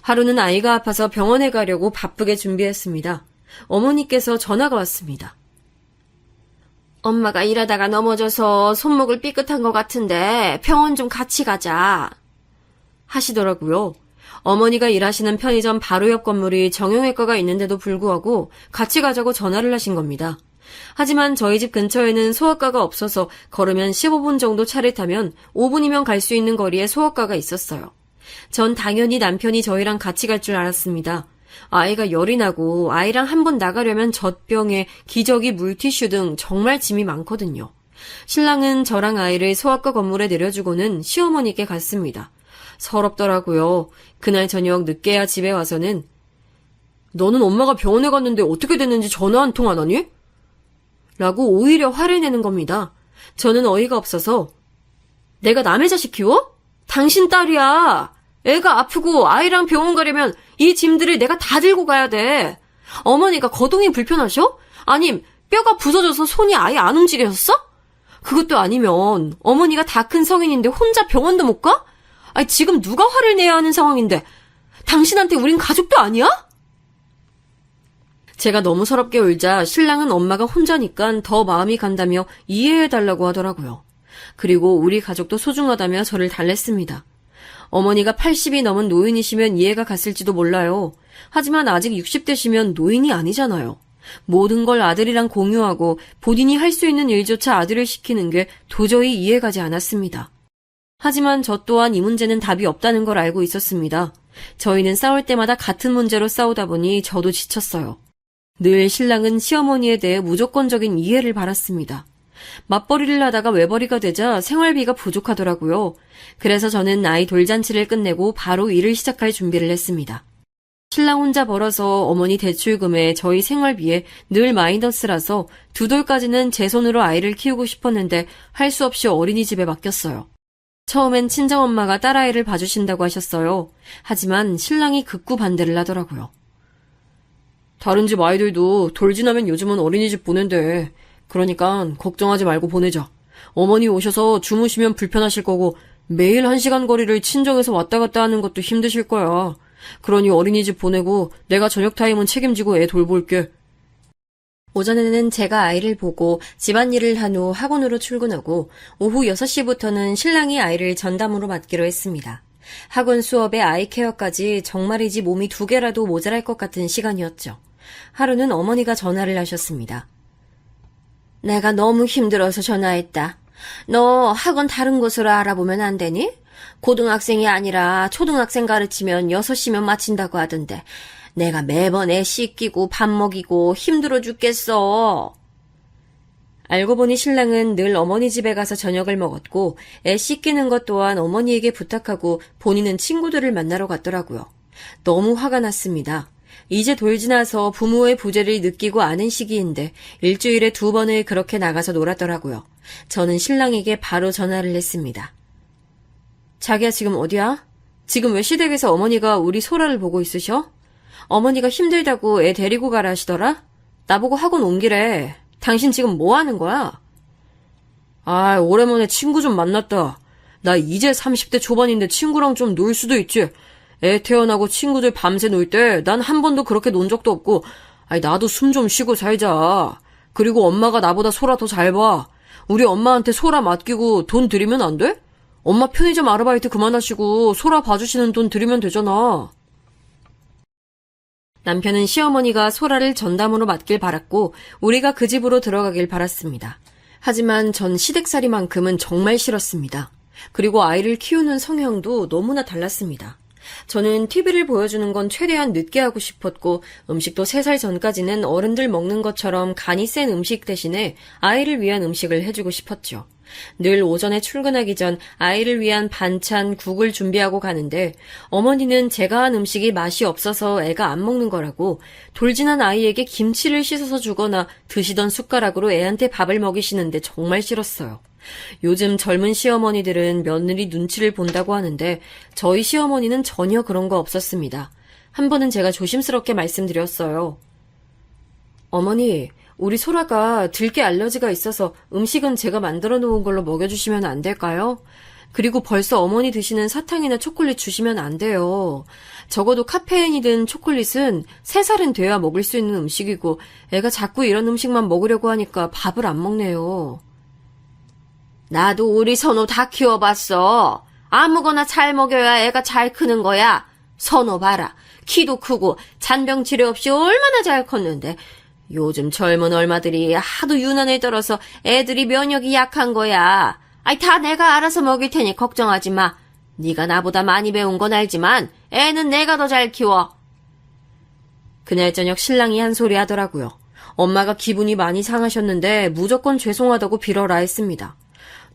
[SPEAKER 2] 하루는 아이가 아파서 병원에 가려고 바쁘게 준비했습니다. 어머니께서 전화가 왔습니다. 엄마가 일하다가 넘어져서 손목을 삐끗한 것 같은데 병원 좀 같이 가자 하시더라고요. 어머니가 일하시는 편의점 바로 옆 건물이 정형외과가 있는데도 불구하고 같이 가자고 전화를 하신 겁니다. 하지만 저희 집 근처에는 소아과가 없어서 걸으면 15분 정도 차를 타면 5분이면 갈 수 있는 거리에 소아과가 있었어요. 전 당연히 남편이 저희랑 같이 갈 줄 알았습니다. 아이가 열이 나고 아이랑 한번 나가려면 젖병에 기저귀, 물티슈 등 정말 짐이 많거든요. 신랑은 저랑 아이를 소아과 건물에 내려주고는 시어머니께 갔습니다. 서럽더라고요. 그날 저녁 늦게야 집에 와서는 너는 엄마가 병원에 갔는데 어떻게 됐는지 전화 한 통 안 하니? 라고 오히려 화를 내는 겁니다. 저는 어이가 없어서 내가 남의 자식 키워? 당신 딸이야. 애가 아프고 아이랑 병원 가려면 이 짐들을 내가 다 들고 가야 돼. 어머니가 거동이 불편하셔? 아님 뼈가 부서져서 손이 아예 안 움직여졌어? 그것도 아니면 어머니가 다 큰 성인인데 혼자 병원도 못 가? 아니 지금 누가 화를 내야 하는 상황인데 당신한테 우린 가족도 아니야? 제가 너무 서럽게 울자 신랑은 엄마가 혼자니까 더 마음이 간다며 이해해달라고 하더라고요. 그리고 우리 가족도 소중하다며 저를 달랬습니다. 어머니가 80이 넘은 노인이시면 이해가 갔을지도 몰라요. 하지만 아직 60대시면 노인이 아니잖아요. 모든 걸 아들이랑 공유하고 본인이 할 수 있는 일조차 아들을 시키는 게 도저히 이해가지 않았습니다. 하지만 저 또한 이 문제는 답이 없다는 걸 알고 있었습니다. 저희는 싸울 때마다 같은 문제로 싸우다 보니 저도 지쳤어요. 늘 신랑은 시어머니에 대해 무조건적인 이해를 바랐습니다. 맞벌이를 하다가 외벌이가 되자 생활비가 부족하더라고요. 그래서 저는 아이 돌잔치를 끝내고 바로 일을 시작할 준비를 했습니다. 신랑 혼자 벌어서 어머니 대출금에 저희 생활비에 늘 마이너스라서 두 돌까지는 제 손으로 아이를 키우고 싶었는데 할 수 없이 어린이집에 맡겼어요. 처음엔 친정엄마가 딸아이를 봐주신다고 하셨어요. 하지만 신랑이 극구 반대를 하더라고요. 다른 집 아이들도 돌 지나면 요즘은 어린이집 보낸대. 그러니까 걱정하지 말고 보내자. 어머니 오셔서 주무시면 불편하실 거고 매일 1시간 거리를 친정에서 왔다 갔다 하는 것도 힘드실 거야. 그러니 어린이집 보내고 내가 저녁 타임은 책임지고 애 돌볼게. 오전에는 제가 아이를 보고 집안일을 한 후 학원으로 출근하고 오후 6시부터는 신랑이 아이를 전담으로 맡기로 했습니다. 학원 수업에 아이 케어까지 정말이지 몸이 2개라도 모자랄 것 같은 시간이었죠. 하루는 어머니가 전화를 하셨습니다. 내가 너무 힘들어서 전화했다. 너 학원 다른 곳으로 알아보면 안 되니? 고등학생이 아니라 초등학생 가르치면 6시면 마친다고 하던데 내가 매번 애 씻기고 밥 먹이고 힘들어 죽겠어. 알고 보니 신랑은 늘 어머니 집에 가서 저녁을 먹었고 애 씻기는 것 또한 어머니에게 부탁하고 본인은 친구들을 만나러 갔더라고요. 너무 화가 났습니다. 이제 돌 지나서 부모의 부재를 느끼고 아는 시기인데 일주일에 2번을 그렇게 나가서 놀았더라고요. 저는 신랑에게 바로 전화를 했습니다. 자기야 지금 어디야? 지금 왜 시댁에서 어머니가 우리 소라를 보고 있으셔? 어머니가 힘들다고 애 데리고 가라 하시더라? 나보고 학원 옮기래. 당신 지금 뭐 하는 거야? 아, 오랜만에 친구 좀 만났다. 나 이제 30대 초반인데 친구랑 좀 놀 수도 있지. 애 태어나고 친구들 밤새 놀 때 난 한 번도 그렇게 논 적도 없고 아니 나도 숨 좀 쉬고 살자. 그리고 엄마가 나보다 소라 더 잘 봐. 우리 엄마한테 소라 맡기고 돈 드리면 안 돼? 엄마 편의점 아르바이트 그만하시고 소라 봐주시는 돈 드리면 되잖아. 남편은 시어머니가 소라를 전담으로 맡길 바랐고 우리가 그 집으로 들어가길 바랐습니다. 하지만 전 시댁살이만큼은 정말 싫었습니다. 그리고 아이를 키우는 성향도 너무나 달랐습니다. 저는 TV를 보여주는 건 최대한 늦게 하고 싶었고 음식도 3살 전까지는 어른들 먹는 것처럼 간이 센 음식 대신에 아이를 위한 음식을 해주고 싶었죠. 늘 오전에 출근하기 전 아이를 위한 반찬, 국을 준비하고 가는데 어머니는 제가 한 음식이 맛이 없어서 애가 안 먹는 거라고 돌진한 아이에게 김치를 씻어서 주거나 드시던 숟가락으로 애한테 밥을 먹이시는데 정말 싫었어요. 요즘 젊은 시어머니들은 며느리 눈치를 본다고 하는데 저희 시어머니는 전혀 그런 거 없었습니다. 한 번은 제가 조심스럽게 말씀드렸어요. 어머니, 우리 소라가 들깨 알러지가 있어서 음식은 제가 만들어 놓은 걸로 먹여주시면 안 될까요? 그리고 벌써 어머니 드시는 사탕이나 초콜릿 주시면 안 돼요. 적어도 카페인이든 초콜릿은 3살은 돼야 먹을 수 있는 음식이고 애가 자꾸 이런 음식만 먹으려고 하니까 밥을 안 먹네요. 나도 우리 선호 다 키워봤어. 아무거나 잘 먹여야 애가 잘 크는 거야. 선호 봐라. 키도 크고 잔병 치레 없이 얼마나 잘 컸는데 요즘 젊은 얼마들이 하도 유난을 떨어서 애들이 면역이 약한 거야. 아이 다 내가 알아서 먹일 테니 걱정하지 마. 네가 나보다 많이 배운 건 알지만 애는 내가 더 잘 키워. 그날 저녁 신랑이 한 소리 하더라고요. 엄마가 기분이 많이 상하셨는데 무조건 죄송하다고 빌어라 했습니다.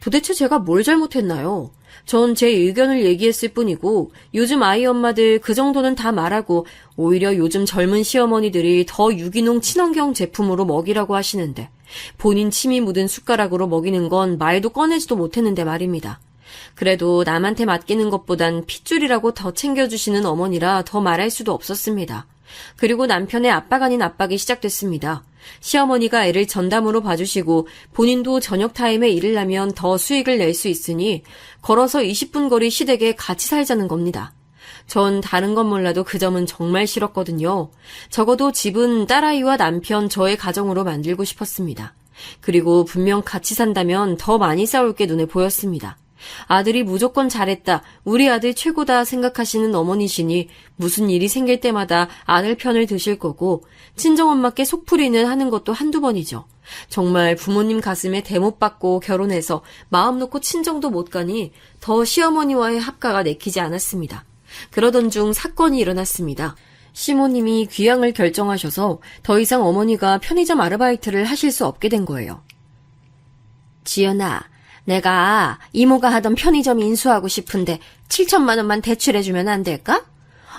[SPEAKER 2] 도대체 제가 뭘 잘못했나요? 전 제 의견을 얘기했을 뿐이고 요즘 아이 엄마들 그 정도는 다 말하고 오히려 요즘 젊은 시어머니들이 더 유기농 친환경 제품으로 먹이라고 하시는데 본인 침이 묻은 숟가락으로 먹이는 건 말도 꺼내지도 못했는데 말입니다. 그래도 남한테 맡기는 것보단 핏줄이라고 더 챙겨주시는 어머니라 더 말할 수도 없었습니다. 그리고 남편의 압박 아닌 압박이 시작됐습니다. 시어머니가 애를 전담으로 봐주시고 본인도 저녁 타임에 일을 하면 더 수익을 낼 수 있으니 걸어서 20분 거리 시댁에 같이 살자는 겁니다. 전 다른 건 몰라도 그 점은 정말 싫었거든요. 적어도 집은 딸아이와 남편 저의 가정으로 만들고 싶었습니다. 그리고 분명 같이 산다면 더 많이 싸울 게 눈에 보였습니다. 아들이 무조건 잘했다, 우리 아들 최고다 생각하시는 어머니시니 무슨 일이 생길 때마다 아들 편을 드실 거고 친정엄마께 속풀이는 하는 것도 한두 번이죠. 정말 부모님 가슴에 대못 받고 결혼해서 마음 놓고 친정도 못 가니 더 시어머니와의 합가가 내키지 않았습니다. 그러던 중 사건이 일어났습니다. 시모님이 귀향을 결정하셔서 더 이상 어머니가 편의점 아르바이트를 하실 수 없게 된 거예요. 지연아, 내가 이모가 하던 편의점 인수하고 싶은데 7천만 원만 대출해주면 안 될까?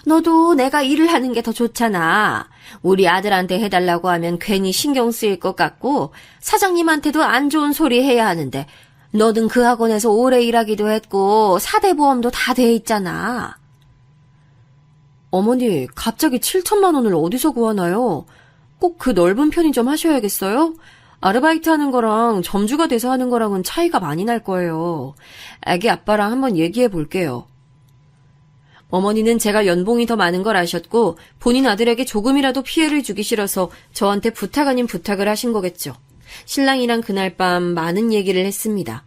[SPEAKER 2] 너도 내가 일을 하는 게 더 좋잖아. 우리 아들한테 해달라고 하면 괜히 신경 쓰일 것 같고 사장님한테도 안 좋은 소리 해야 하는데 너는 그 학원에서 오래 일하기도 했고 4대 보험도 다 돼 있잖아. 어머니, 갑자기 7천만 원을 어디서 구하나요? 꼭 그 넓은 편의점 하셔야겠어요? 아르바이트 하는 거랑 점주가 돼서 하는 거랑은 차이가 많이 날 거예요. 애기 아빠랑 한번 얘기해 볼게요. 어머니는 제가 연봉이 더 많은 걸 아셨고 본인 아들에게 조금이라도 피해를 주기 싫어서 저한테 부탁 아닌 부탁을 하신 거겠죠. 신랑이랑 그날 밤 많은 얘기를 했습니다.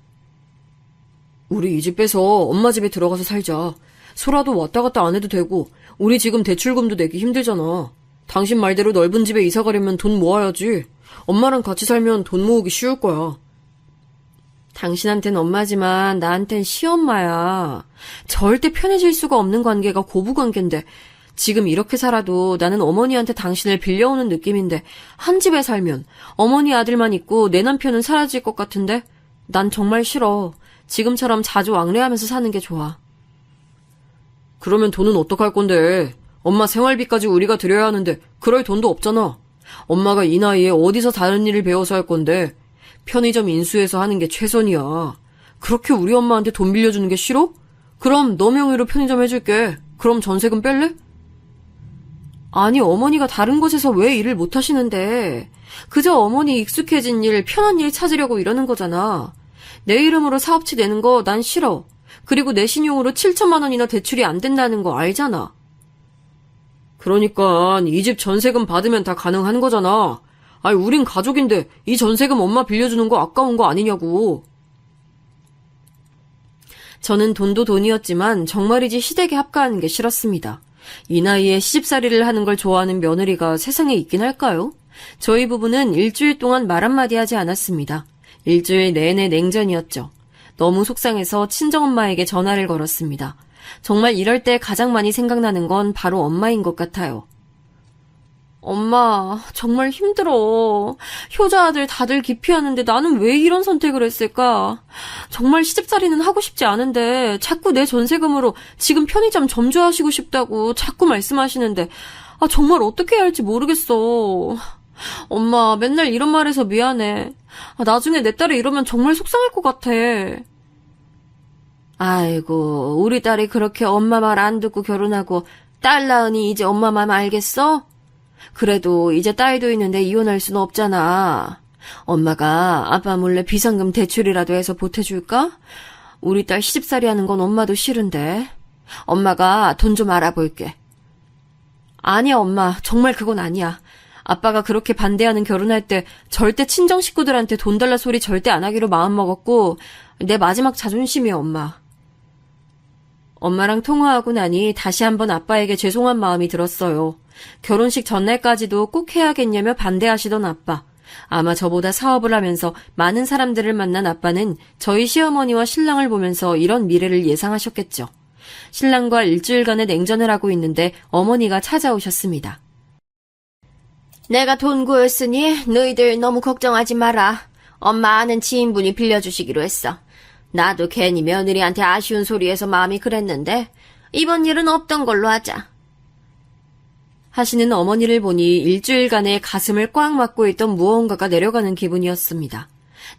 [SPEAKER 2] 우리 이 집 빼서 엄마 집에 들어가서 살자. 소라도 왔다 갔다 안 해도 되고 우리 지금 대출금도 내기 힘들잖아. 당신 말대로 넓은 집에 이사 가려면 돈 모아야지. 엄마랑 같이 살면 돈 모으기 쉬울 거야. 당신한텐 엄마지만 나한텐 시엄마야. 절대 편해질 수가 없는 관계가 고부관계인데 지금 이렇게 살아도 나는 어머니한테 당신을 빌려오는 느낌인데 한 집에 살면 어머니 아들만 있고 내 남편은 사라질 것 같은데 난 정말 싫어. 지금처럼 자주 왕래하면서 사는 게 좋아. 그러면 돈은 어떡할 건데? 엄마 생활비까지 우리가 드려야 하는데 그럴 돈도 없잖아. 엄마가 이 나이에 어디서 다른 일을 배워서 할 건데 편의점 인수해서 하는 게 최선이야. 그렇게 우리 엄마한테 돈 빌려주는 게 싫어? 그럼 너 명의로 편의점 해줄게. 그럼 전세금 뺄래? 아니 어머니가 다른 곳에서 왜 일을 못 하시는데 그저 어머니 익숙해진 일, 편한 일 찾으려고 이러는 거잖아. 내 이름으로 사업체 내는 거 난 싫어. 그리고 내 신용으로 7천만 원이나 대출이 안 된다는 거 알잖아. 그러니까 이 집 전세금 받으면 다 가능한 거잖아. 아니 우린 가족인데 이 전세금 엄마 빌려주는 거 아까운 거 아니냐고. 저는 돈도 돈이었지만 정말이지 시댁에 합가하는 게 싫었습니다. 이 나이에 시집살이를 하는 걸 좋아하는 며느리가 세상에 있긴 할까요? 저희 부부는 일주일 동안 말 한마디 하지 않았습니다. 일주일 내내 냉전이었죠. 너무 속상해서 친정엄마에게 전화를 걸었습니다. 정말 이럴 때 가장 많이 생각나는 건 바로 엄마인 것 같아요. 엄마, 정말 힘들어. 효자 아들 다들 기피하는데 나는 왜 이런 선택을 했을까? 정말 시집살이는 하고 싶지 않은데 자꾸 내 전세금으로 지금 편의점 점주하시고 싶다고 자꾸 말씀하시는데 정말 어떻게 해야 할지 모르겠어. 엄마, 맨날 이런 말해서 미안해. 나중에 내 딸이 이러면 정말 속상할 것 같아. 아이고, 우리 딸이 그렇게 엄마 말 안 듣고 결혼하고 딸 낳으니 이제 엄마 맘 알겠어? 그래도 이제 딸도 있는데 이혼할 수는 없잖아. 엄마가 아빠 몰래 비상금 대출이라도 해서 보태줄까? 우리 딸 시집살이 하는 건 엄마도 싫은데. 엄마가 돈 좀 알아볼게. 아니야, 엄마. 정말 그건 아니야. 아빠가 그렇게 반대하는 결혼할 때 절대 친정 식구들한테 돈 달라 소리 절대 안 하기로 마음먹었고 내 마지막 자존심이야, 엄마. 엄마랑 통화하고 나니 다시 한번 아빠에게 죄송한 마음이 들었어요. 결혼식 전날까지도 꼭 해야겠냐며 반대하시던 아빠. 아마 저보다 사업을 하면서 많은 사람들을 만난 아빠는 저희 시어머니와 신랑을 보면서 이런 미래를 예상하셨겠죠. 신랑과 일주일간의 냉전을 하고 있는데 어머니가 찾아오셨습니다. 내가 돈 구했으니 너희들 너무 걱정하지 마라. 엄마 아는 지인분이 빌려주시기로 했어. 나도 괜히 며느리한테 아쉬운 소리해서 마음이 그랬는데 이번 일은 없던 걸로 하자. 하시는 어머니를 보니 일주일간의 가슴을 꽉 막고 있던 무언가가 내려가는 기분이었습니다.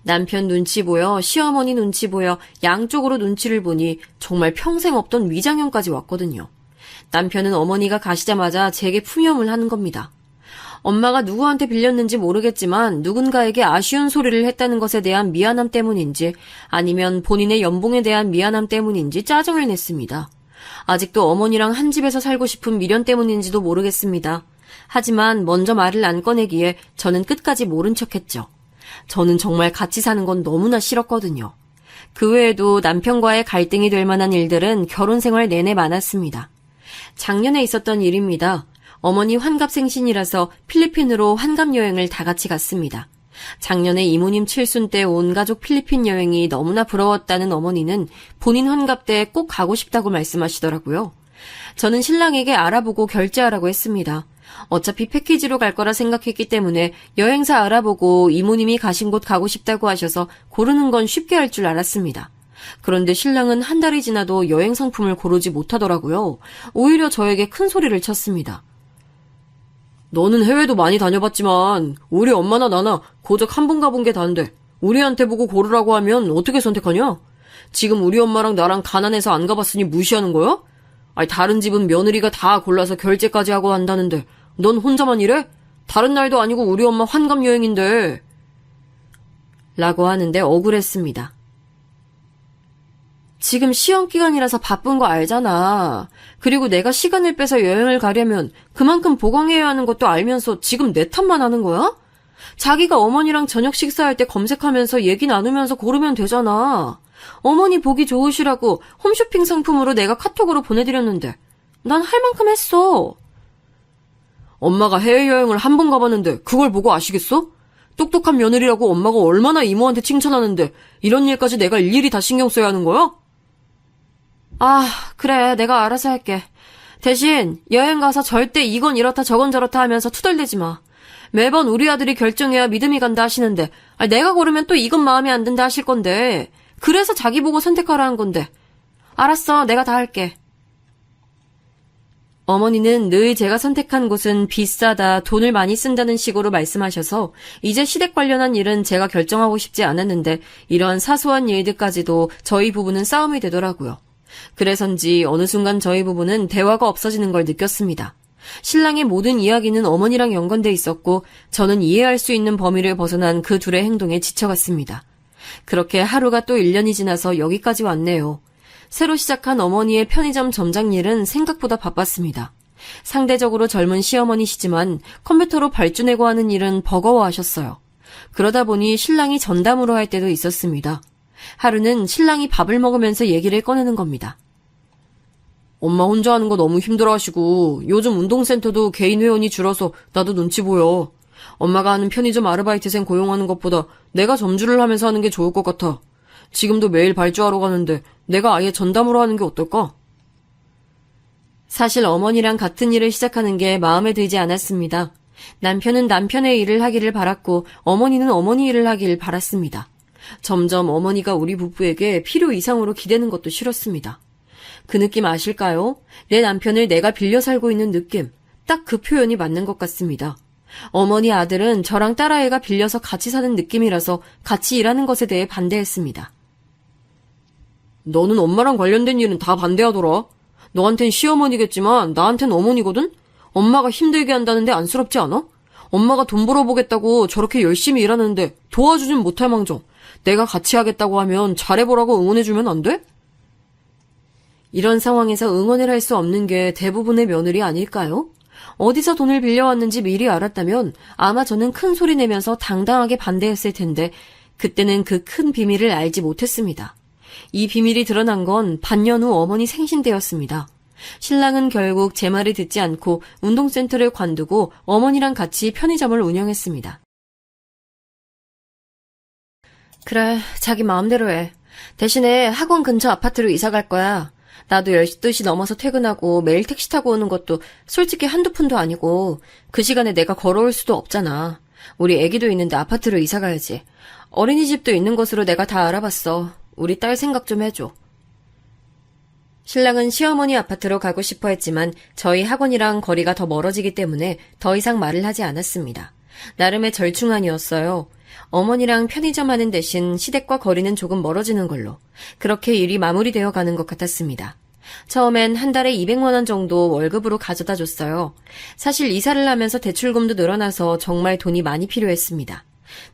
[SPEAKER 2] 남편 눈치 보여 시어머니 눈치 보여 양쪽으로 눈치를 보니 정말 평생 없던 위장염까지 왔거든요. 남편은 어머니가 가시자마자 제게 푸념을 하는 겁니다. 엄마가 누구한테 빌렸는지 모르겠지만 누군가에게 아쉬운 소리를 했다는 것에 대한 미안함 때문인지 아니면 본인의 연봉에 대한 미안함 때문인지 짜증을 냈습니다. 아직도 어머니랑 한 집에서 살고 싶은 미련 때문인지도 모르겠습니다. 하지만 먼저 말을 안 꺼내기에 저는 끝까지 모른 척했죠. 저는 정말 같이 사는 건 너무나 싫었거든요. 그 외에도 남편과의 갈등이 될 만한 일들은 결혼 생활 내내 많았습니다. 작년에 있었던 일입니다. 어머니 환갑생신이라서 필리핀으로 환갑여행을 다 같이 갔습니다. 작년에 이모님 칠순 때 온 가족 필리핀 여행이 너무나 부러웠다는 어머니는 본인 환갑 때 꼭 가고 싶다고 말씀하시더라고요. 저는 신랑에게 알아보고 결제하라고 했습니다. 어차피 패키지로 갈 거라 생각했기 때문에 여행사 알아보고 이모님이 가신 곳 가고 싶다고 하셔서 고르는 건 쉽게 할 줄 알았습니다. 그런데 신랑은 한 달이 지나도 여행 상품을 고르지 못하더라고요. 오히려 저에게 큰 소리를 쳤습니다. 너는 해외도 많이 다녀봤지만 우리 엄마나 나나 고작 한 번 가본 게 다인데 우리한테 보고 고르라고 하면 어떻게 선택하냐? 지금 우리 엄마랑 나랑 가난해서 안 가봤으니 무시하는 거야? 아니 다른 집은 며느리가 다 골라서 결제까지 하고 한다는데 넌 혼자만 이래? 다른 날도 아니고 우리 엄마 환갑 여행인데. 라고 하는데 억울했습니다. 지금 시험 기간이라서 바쁜 거 알잖아. 그리고 내가 시간을 빼서 여행을 가려면 그만큼 보강해야 하는 것도 알면서 지금 내 탓만 하는 거야? 자기가 어머니랑 저녁 식사할 때 검색하면서 얘기 나누면서 고르면 되잖아. 어머니 보기 좋으시라고 홈쇼핑 상품으로 내가 카톡으로 보내드렸는데 난 할 만큼 했어. 엄마가 해외여행을 한 번 가봤는데 그걸 보고 아시겠어? 똑똑한 며느리라고 엄마가 얼마나 이모한테 칭찬하는데 이런 일까지 내가 일일이 다 신경 써야 하는 거야? 아, 그래. 내가 알아서 할게. 대신 여행 가서 절대 이건 이렇다 저건 저렇다 하면서 투덜대지 마. 매번 우리 아들이 결정해야 믿음이 간다 하시는데 내가 고르면 또 이건 마음에 안 든다 하실 건데 그래서 자기 보고 선택하라 한 건데. 알았어. 내가 다 할게. 어머니는 늘 제가 선택한 곳은 비싸다, 돈을 많이 쓴다는 식으로 말씀하셔서 이제 시댁 관련한 일은 제가 결정하고 싶지 않았는데 이런 사소한 일들까지도 저희 부부는 싸움이 되더라고요. 그래서인지 어느 순간 저희 부부는 대화가 없어지는 걸 느꼈습니다. 신랑의 모든 이야기는 어머니랑 연관돼 있었고 저는 이해할 수 있는 범위를 벗어난 그 둘의 행동에 지쳐갔습니다. 그렇게 하루가 또 1년이 지나서 여기까지 왔네요. 새로 시작한 어머니의 편의점 점장 일은 생각보다 바빴습니다. 상대적으로 젊은 시어머니시지만 컴퓨터로 발주내고 하는 일은 버거워하셨어요. 그러다 보니 신랑이 전담으로 할 때도 있었습니다. 하루는 신랑이 밥을 먹으면서 얘기를 꺼내는 겁니다. 엄마 혼자 하는 거 너무 힘들어하시고 요즘 운동센터도 개인 회원이 줄어서 나도 눈치 보여. 엄마가 하는 편의점 아르바이트생 고용하는 것보다 내가 점주를 하면서 하는 게 좋을 것 같아. 지금도 매일 발주하러 가는데 내가 아예 전담으로 하는 게 어떨까? 사실 어머니랑 같은 일을 시작하는 게 마음에 들지 않았습니다. 남편은 남편의 일을 하기를 바랐고 어머니는 어머니 일을 하길 바랐습니다. 점점 어머니가 우리 부부에게 필요 이상으로 기대는 것도 싫었습니다. 그 느낌 아실까요? 내 남편을 내가 빌려 살고 있는 느낌. 딱 그 표현이 맞는 것 같습니다. 어머니 아들은 저랑 딸아이가 빌려서 같이 사는 느낌이라서 같이 일하는 것에 대해 반대했습니다. 너는 엄마랑 관련된 일은 다 반대하더라. 너한텐 시어머니겠지만 나한텐 어머니거든? 엄마가 힘들게 한다는데 안쓰럽지 않아? 엄마가 돈 벌어보겠다고 저렇게 열심히 일하는데 도와주진 못할 망정 내가 같이 하겠다고 하면 잘해보라고 응원해주면 안 돼? 이런 상황에서 응원을 할 수 없는 게 대부분의 며느리 아닐까요? 어디서 돈을 빌려왔는지 미리 알았다면 아마 저는 큰 소리 내면서 당당하게 반대했을 텐데 그때는 그 큰 비밀을 알지 못했습니다. 이 비밀이 드러난 건 반년 후 어머니 생신 때였습니다. 신랑은 결국 제 말을 듣지 않고 운동센터를 관두고 어머니랑 같이 편의점을 운영했습니다. 그래, 자기 마음대로 해. 대신에 학원 근처 아파트로 이사 갈 거야. 나도 12시 넘어서 퇴근하고 매일 택시 타고 오는 것도 솔직히 한두 푼도 아니고 그 시간에 내가 걸어올 수도 없잖아. 우리 애기도 있는데 아파트로 이사 가야지. 어린이집도 있는 곳으로 내가 다 알아봤어. 우리 딸 생각 좀 해줘. 신랑은 시어머니 아파트로 가고 싶어 했지만 저희 학원이랑 거리가 더 멀어지기 때문에 더 이상 말을 하지 않았습니다. 나름의 절충안이었어요. 어머니랑 편의점 하는 대신 시댁과 거리는 조금 멀어지는 걸로. 그렇게 일이 마무리되어 가는 것 같았습니다. 처음엔 한 달에 200만 원 정도 월급으로 가져다 줬어요. 사실 이사를 하면서 대출금도 늘어나서 정말 돈이 많이 필요했습니다.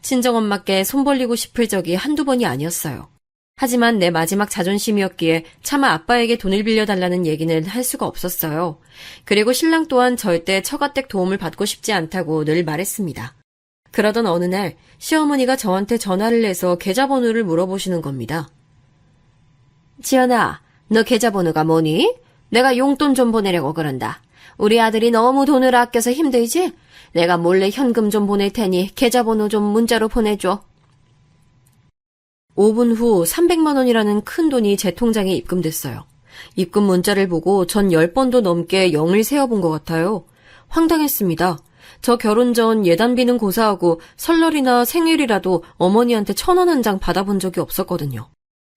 [SPEAKER 2] 친정엄마께 손 벌리고 싶을 적이 한두 번이 아니었어요. 하지만 내 마지막 자존심이었기에 차마 아빠에게 돈을 빌려달라는 얘기는 할 수가 없었어요. 그리고 신랑 또한 절대 처가댁 도움을 받고 싶지 않다고 늘 말했습니다. 그러던 어느 날 시어머니가 저한테 전화를 해서 계좌번호를 물어보시는 겁니다. 지연아, 너 계좌번호가 뭐니? 내가 용돈 좀 보내려고 그런다. 우리 아들이 너무 돈을 아껴서 힘들지? 내가 몰래 현금 좀 보낼 테니 계좌번호 좀 문자로 보내줘. 5분 후 300만 원이라는 큰 돈이 제 통장에 입금됐어요. 입금 문자를 보고 전 10번도 넘게 0을 세어본 것 같아요. 황당했습니다. 저 결혼 전 예단비는 고사하고 설날이나 생일이라도 어머니한테 1,000원 한 장 받아본 적이 없었거든요.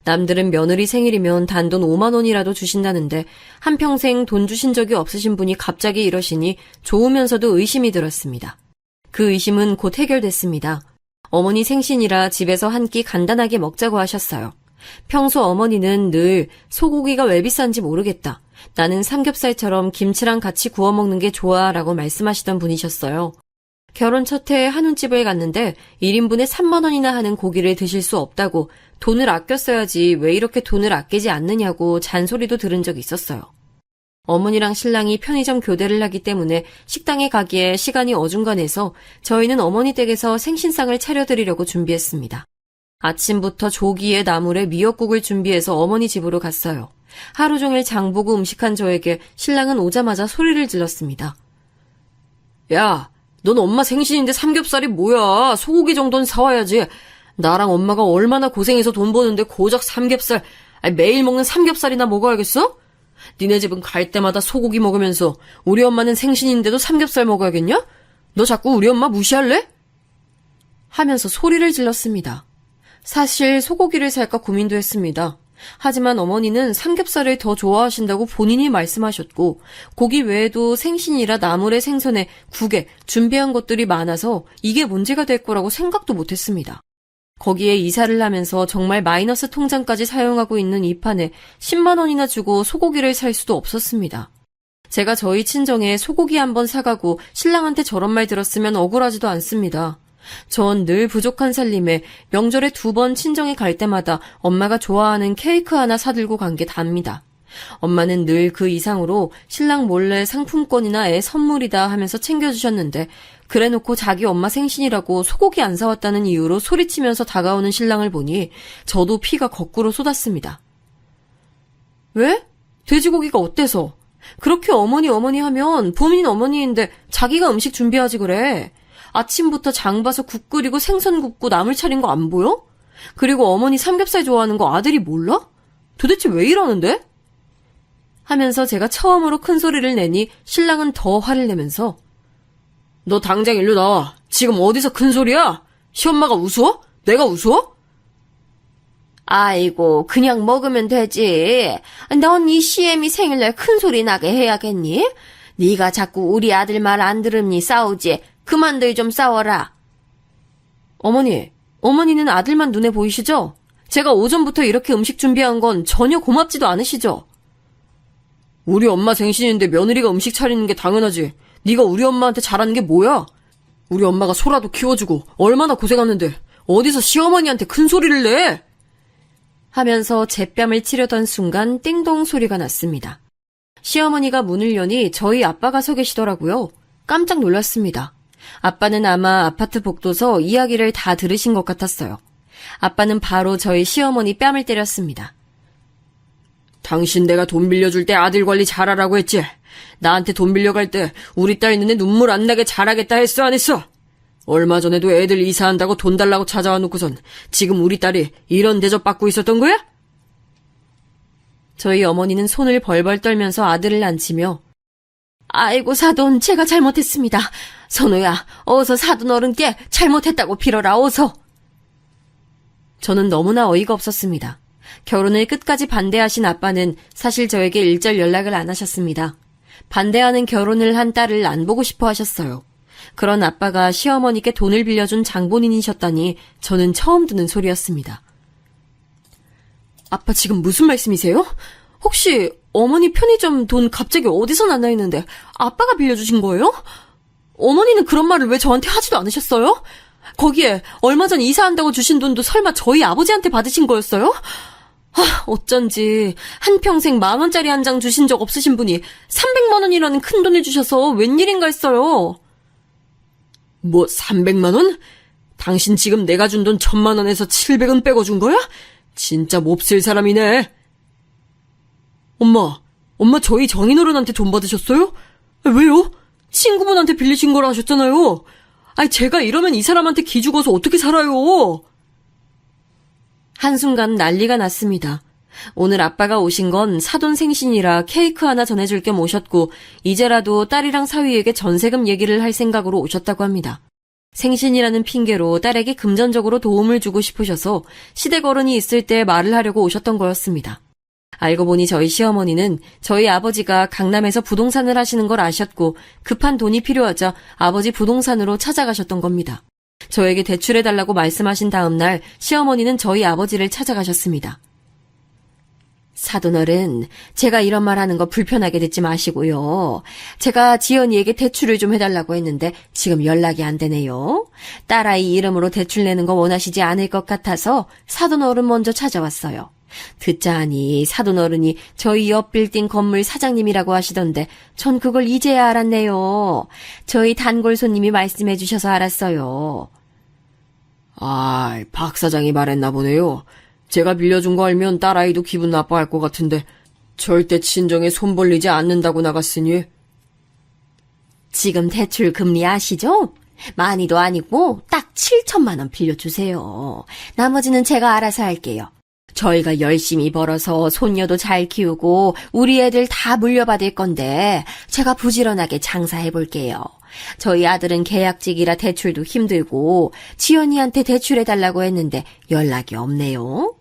[SPEAKER 2] 남들은 며느리 생일이면 단돈 5만 원이라도 주신다는데 한평생 돈 주신 적이 없으신 분이 갑자기 이러시니 좋으면서도 의심이 들었습니다. 그 의심은 곧 해결됐습니다. 어머니 생신이라 집에서 한 끼 간단하게 먹자고 하셨어요. 평소 어머니는 늘 소고기가 왜 비싼지 모르겠다. 나는 삼겹살처럼 김치랑 같이 구워 먹는 게 좋아 라고 말씀하시던 분이셨어요. 결혼 첫 해에 한우집을 갔는데 1인분에 3만 원이나 하는 고기를 드실 수 없다고 돈을 아껴 써야지 왜 이렇게 돈을 아끼지 않느냐고 잔소리도 들은 적이 있었어요. 어머니랑 신랑이 편의점 교대를 하기 때문에 식당에 가기에 시간이 어중간해서 저희는 어머니 댁에서 생신상을 차려드리려고 준비했습니다. 아침부터 조기에 나물에 미역국을 준비해서 어머니 집으로 갔어요. 하루 종일 장보고 음식한 저에게 신랑은 오자마자 소리를 질렀습니다. 야, 넌 엄마 생신인데 삼겹살이 뭐야? 소고기 정도는 사와야지. 나랑 엄마가 얼마나 고생해서 돈 버는데 고작 삼겹살, 매일 먹는 삼겹살이나 먹어야겠어? 니네 집은 갈 때마다 소고기 먹으면서 우리 엄마는 생신인데도 삼겹살 먹어야겠냐? 너 자꾸 우리 엄마 무시할래? 하면서 소리를 질렀습니다. 사실 소고기를 살까 고민도 했습니다. 하지만 어머니는 삼겹살을 더 좋아하신다고 본인이 말씀하셨고 고기 외에도 생신이라 나물에 생선에 국에 준비한 것들이 많아서 이게 문제가 될 거라고 생각도 못했습니다. 거기에 이사를 하면서 정말 마이너스 통장까지 사용하고 있는 이 판에 10만 원이나 주고 소고기를 살 수도 없었습니다. 제가 저희 친정에 소고기 한번 사가고 신랑한테 저런 말 들었으면 억울하지도 않습니다. 전 늘 부족한 살림에 명절에 2번 친정에 갈 때마다 엄마가 좋아하는 케이크 하나 사들고 간 게 답니다. 엄마는 늘 그 이상으로 신랑 몰래 상품권이나 애 선물이다 하면서 챙겨주셨는데 그래놓고 자기 엄마 생신이라고 소고기 안 사왔다는 이유로 소리치면서 다가오는 신랑을 보니 저도 피가 거꾸로 쏟았습니다. 왜? 돼지고기가 어때서? 그렇게 어머니 하면 본인 어머니인데 자기가 음식 준비하지 그래. 아침부터 장 봐서 국 끓이고 생선 굽고 나물 차린 거 안 보여? 그리고 어머니 삼겹살 좋아하는 거 아들이 몰라? 도대체 왜 이러는데? 하면서 제가 처음으로 큰 소리를 내니 신랑은 더 화를 내면서 너 당장 일로 나와. 지금 어디서 큰 소리야? 시엄마가 우스워? 내가 우스워? 아이고 그냥 먹으면 되지. 넌 이 시애미 생일날 큰 소리 나게 해야겠니? 네가 자꾸 우리 아들 말 안 들으니 싸우지. 그만들 좀 싸워라. 어머니는 아들만 눈에 보이시죠? 제가 오전부터 이렇게 음식 준비한 건 전혀 고맙지도 않으시죠? 우리 엄마 생신인데 며느리가 음식 차리는 게 당연하지. 네가 우리 엄마한테 잘하는 게 뭐야? 우리 엄마가 소라도 키워주고 얼마나 고생하는데 어디서 시어머니한테 큰 소리를 내? 하면서 제 뺨을 치려던 순간 띵동 소리가 났습니다. 시어머니가 문을 여니 저희 아빠가 서 계시더라고요. 깜짝 놀랐습니다. 아빠는 아마 아파트 복도서 이야기를 다 들으신 것 같았어요. 아빠는 바로 저희 시어머니 뺨을 때렸습니다. 당신 내가 돈 빌려줄 때 아들 관리 잘하라고 했지? 나한테 돈 빌려갈 때 우리 딸 눈에 눈물 안 나게 잘하겠다 했어 안 했어? 얼마 전에도 애들 이사한다고 돈 달라고 찾아와 놓고선 지금 우리 딸이 이런 대접 받고 있었던 거야? 저희 어머니는 손을 벌벌 떨면서 아들을 앉히며 아이고 사돈 제가 잘못했습니다. 선우야 어서 사돈 어른께 잘못했다고 빌어라 어서. 저는 너무나 어이가 없었습니다. 결혼을 끝까지 반대하신 아빠는 사실 저에게 일절 연락을 안 하셨습니다. 반대하는 결혼을 한 딸을 안 보고 싶어 하셨어요. 그런 아빠가 시어머니께 돈을 빌려준 장본인이셨다니 저는 처음 듣는 소리였습니다. 아빠 지금 무슨 말씀이세요? 혹시 어머니 편의점 돈 갑자기 어디서 났나 했는데 아빠가 빌려주신 거예요? 어머니는 그런 말을 왜 저한테 하지도 않으셨어요? 거기에 얼마 전 이사한다고 주신 돈도 설마 저희 아버지한테 받으신 거였어요? 어쩐지 한평생 10,000원짜리 한 장 주신 적 없으신 분이 300만 원이라는 큰 돈을 주셔서 웬일인가 했어요. 뭐 300만 원? 당신 지금 내가 준 돈 1,000만 원에서 700원 빼고 준 거야? 진짜 몹쓸 사람이네. 엄마 저희 정인어른한테 돈 받으셨어요? 왜요? 친구분한테 빌리신 거라 하셨잖아요. 아니 제가 이러면 이 사람한테 기죽어서 어떻게 살아요? 한순간 난리가 났습니다. 오늘 아빠가 오신 건 사돈 생신이라 케이크 하나 전해줄 겸 오셨고 이제라도 딸이랑 사위에게 전세금 얘기를 할 생각으로 오셨다고 합니다. 생신이라는 핑계로 딸에게 금전적으로 도움을 주고 싶으셔서 시댁 어른이 있을 때 말을 하려고 오셨던 거였습니다. 알고 보니 저희 시어머니는 저희 아버지가 강남에서 부동산을 하시는 걸 아셨고 급한 돈이 필요하자 아버지 부동산으로 찾아가셨던 겁니다. 저에게 대출해달라고 말씀하신 다음 날 시어머니는 저희 아버지를 찾아가셨습니다. 사돈어른, 제가 이런 말 하는 거 불편하게 듣지 마시고요. 제가 지연이에게 대출을 좀 해달라고 했는데 지금 연락이 안 되네요. 딸아이 이름으로 대출 내는 거 원하시지 않을 것 같아서 사돈어른 먼저 찾아왔어요. 듣자 하니 사돈어른이 저희 옆 빌딩 건물 사장님이라고 하시던데 전 그걸 이제야 알았네요. 저희 단골 손님이 말씀해 주셔서 알았어요.
[SPEAKER 3] 박 사장이 말했나 보네요. 제가 빌려준 거 알면 딸아이도 기분 나빠할 것 같은데 절대 친정에 손 벌리지 않는다고 나갔으니.
[SPEAKER 2] 지금 대출 금리 아시죠? 많이도 아니고 딱 7천만 원 빌려주세요. 나머지는 제가 알아서 할게요. 저희가 열심히 벌어서 손녀도 잘 키우고 우리 애들 다 물려받을 건데 제가 부지런하게 장사해 볼게요. 저희 아들은 계약직이라 대출도 힘들고 지연이한테 대출해달라고 했는데 연락이 없네요.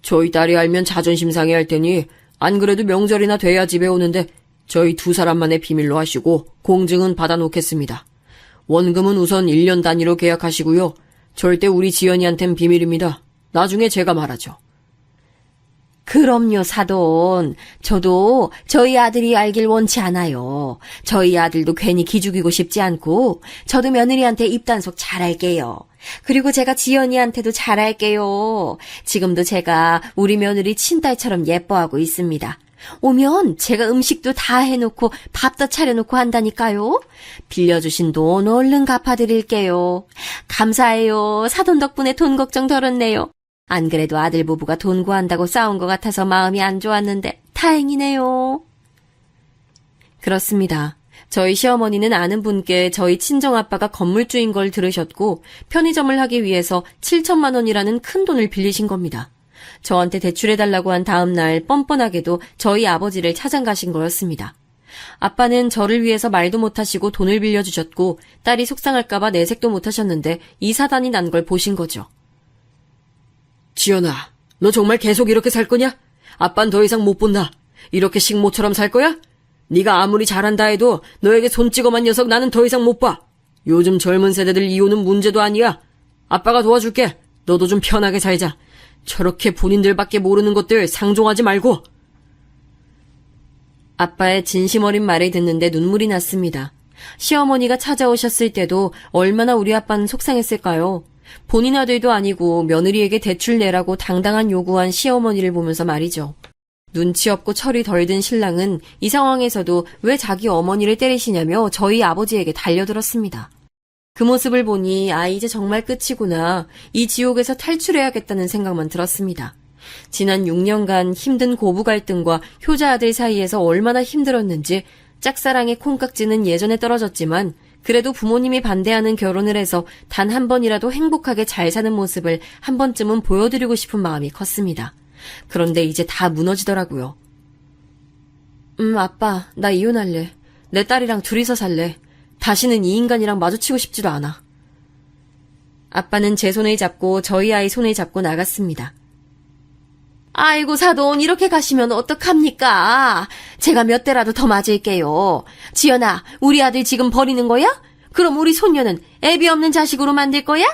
[SPEAKER 3] 저희 딸이 알면 자존심 상해할 테니 안 그래도 명절이나 돼야 집에 오는데 저희 두 사람만의 비밀로 하시고 공증은 받아놓겠습니다. 원금은 우선 1년 단위로 계약하시고요. 절대 우리 지연이한텐 비밀입니다. 나중에 제가 말하죠.
[SPEAKER 2] 그럼요, 사돈. 저도 저희 아들이 알길 원치 않아요. 저희 아들도 괜히 기죽이고 싶지 않고 저도 며느리한테 입단속 잘할게요. 그리고 제가 지연이한테도 잘할게요. 지금도 제가 우리 며느리 친딸처럼 예뻐하고 있습니다. 오면 제가 음식도 다 해놓고 밥도 차려놓고 한다니까요. 빌려주신 돈 얼른 갚아드릴게요. 감사해요. 사돈 덕분에 돈 걱정 덜었네요. 안 그래도 아들 부부가 돈 구한다고 싸운 것 같아서 마음이 안 좋았는데 다행이네요. 그렇습니다. 저희 시어머니는 아는 분께 저희 친정아빠가 건물주인 걸 들으셨고 편의점을 하기 위해서 7천만 원이라는 큰 돈을 빌리신 겁니다. 저한테 대출해달라고 한 다음 날 뻔뻔하게도 저희 아버지를 찾아가신 거였습니다. 아빠는 저를 위해서 말도 못하시고 돈을 빌려주셨고 딸이 속상할까봐 내색도 못하셨는데 이 사단이 난 걸 보신 거죠.
[SPEAKER 3] 지연아, 너 정말 계속 이렇게 살 거냐? 아빤 더 이상 못 본다. 이렇게 식모처럼 살 거야? 네가 아무리 잘한다 해도 너에게 손찌검한 녀석 나는 더 이상 못 봐. 요즘 젊은 세대들 이혼은 문제도 아니야. 아빠가 도와줄게. 너도 좀 편하게 살자. 저렇게 본인들밖에 모르는 것들 상종하지 말고.
[SPEAKER 2] 아빠의 진심 어린 말을 듣는데 눈물이 났습니다. 시어머니가 찾아오셨을 때도 얼마나 우리 아빠는 속상했을까요? 본인 아들도 아니고 며느리에게 대출 내라고 당당한 요구한 시어머니를 보면서 말이죠. 눈치 없고 철이 덜 든 신랑은 이 상황에서도 왜 자기 어머니를 때리시냐며 저희 아버지에게 달려들었습니다. 그 모습을 보니 이제 정말 끝이구나. 이 지옥에서 탈출해야겠다는 생각만 들었습니다. 지난 6년간 힘든 고부 갈등과 효자 아들 사이에서 얼마나 힘들었는지 짝사랑의 콩깍지는 예전에 떨어졌지만 그래도 부모님이 반대하는 결혼을 해서 단 한 번이라도 행복하게 잘 사는 모습을 한 번쯤은 보여드리고 싶은 마음이 컸습니다. 그런데 이제 다 무너지더라고요. 아빠, 나 이혼할래. 내 딸이랑 둘이서 살래. 다시는 이 인간이랑 마주치고 싶지도 않아. 아빠는 제 손을 잡고 저희 아이 손을 잡고 나갔습니다. 아이고 사돈 이렇게 가시면 어떡합니까? 제가 몇 대라도 더 맞을게요. 지연아, 우리 아들 지금 버리는 거야? 그럼 우리 손녀는 애비 없는 자식으로 만들 거야?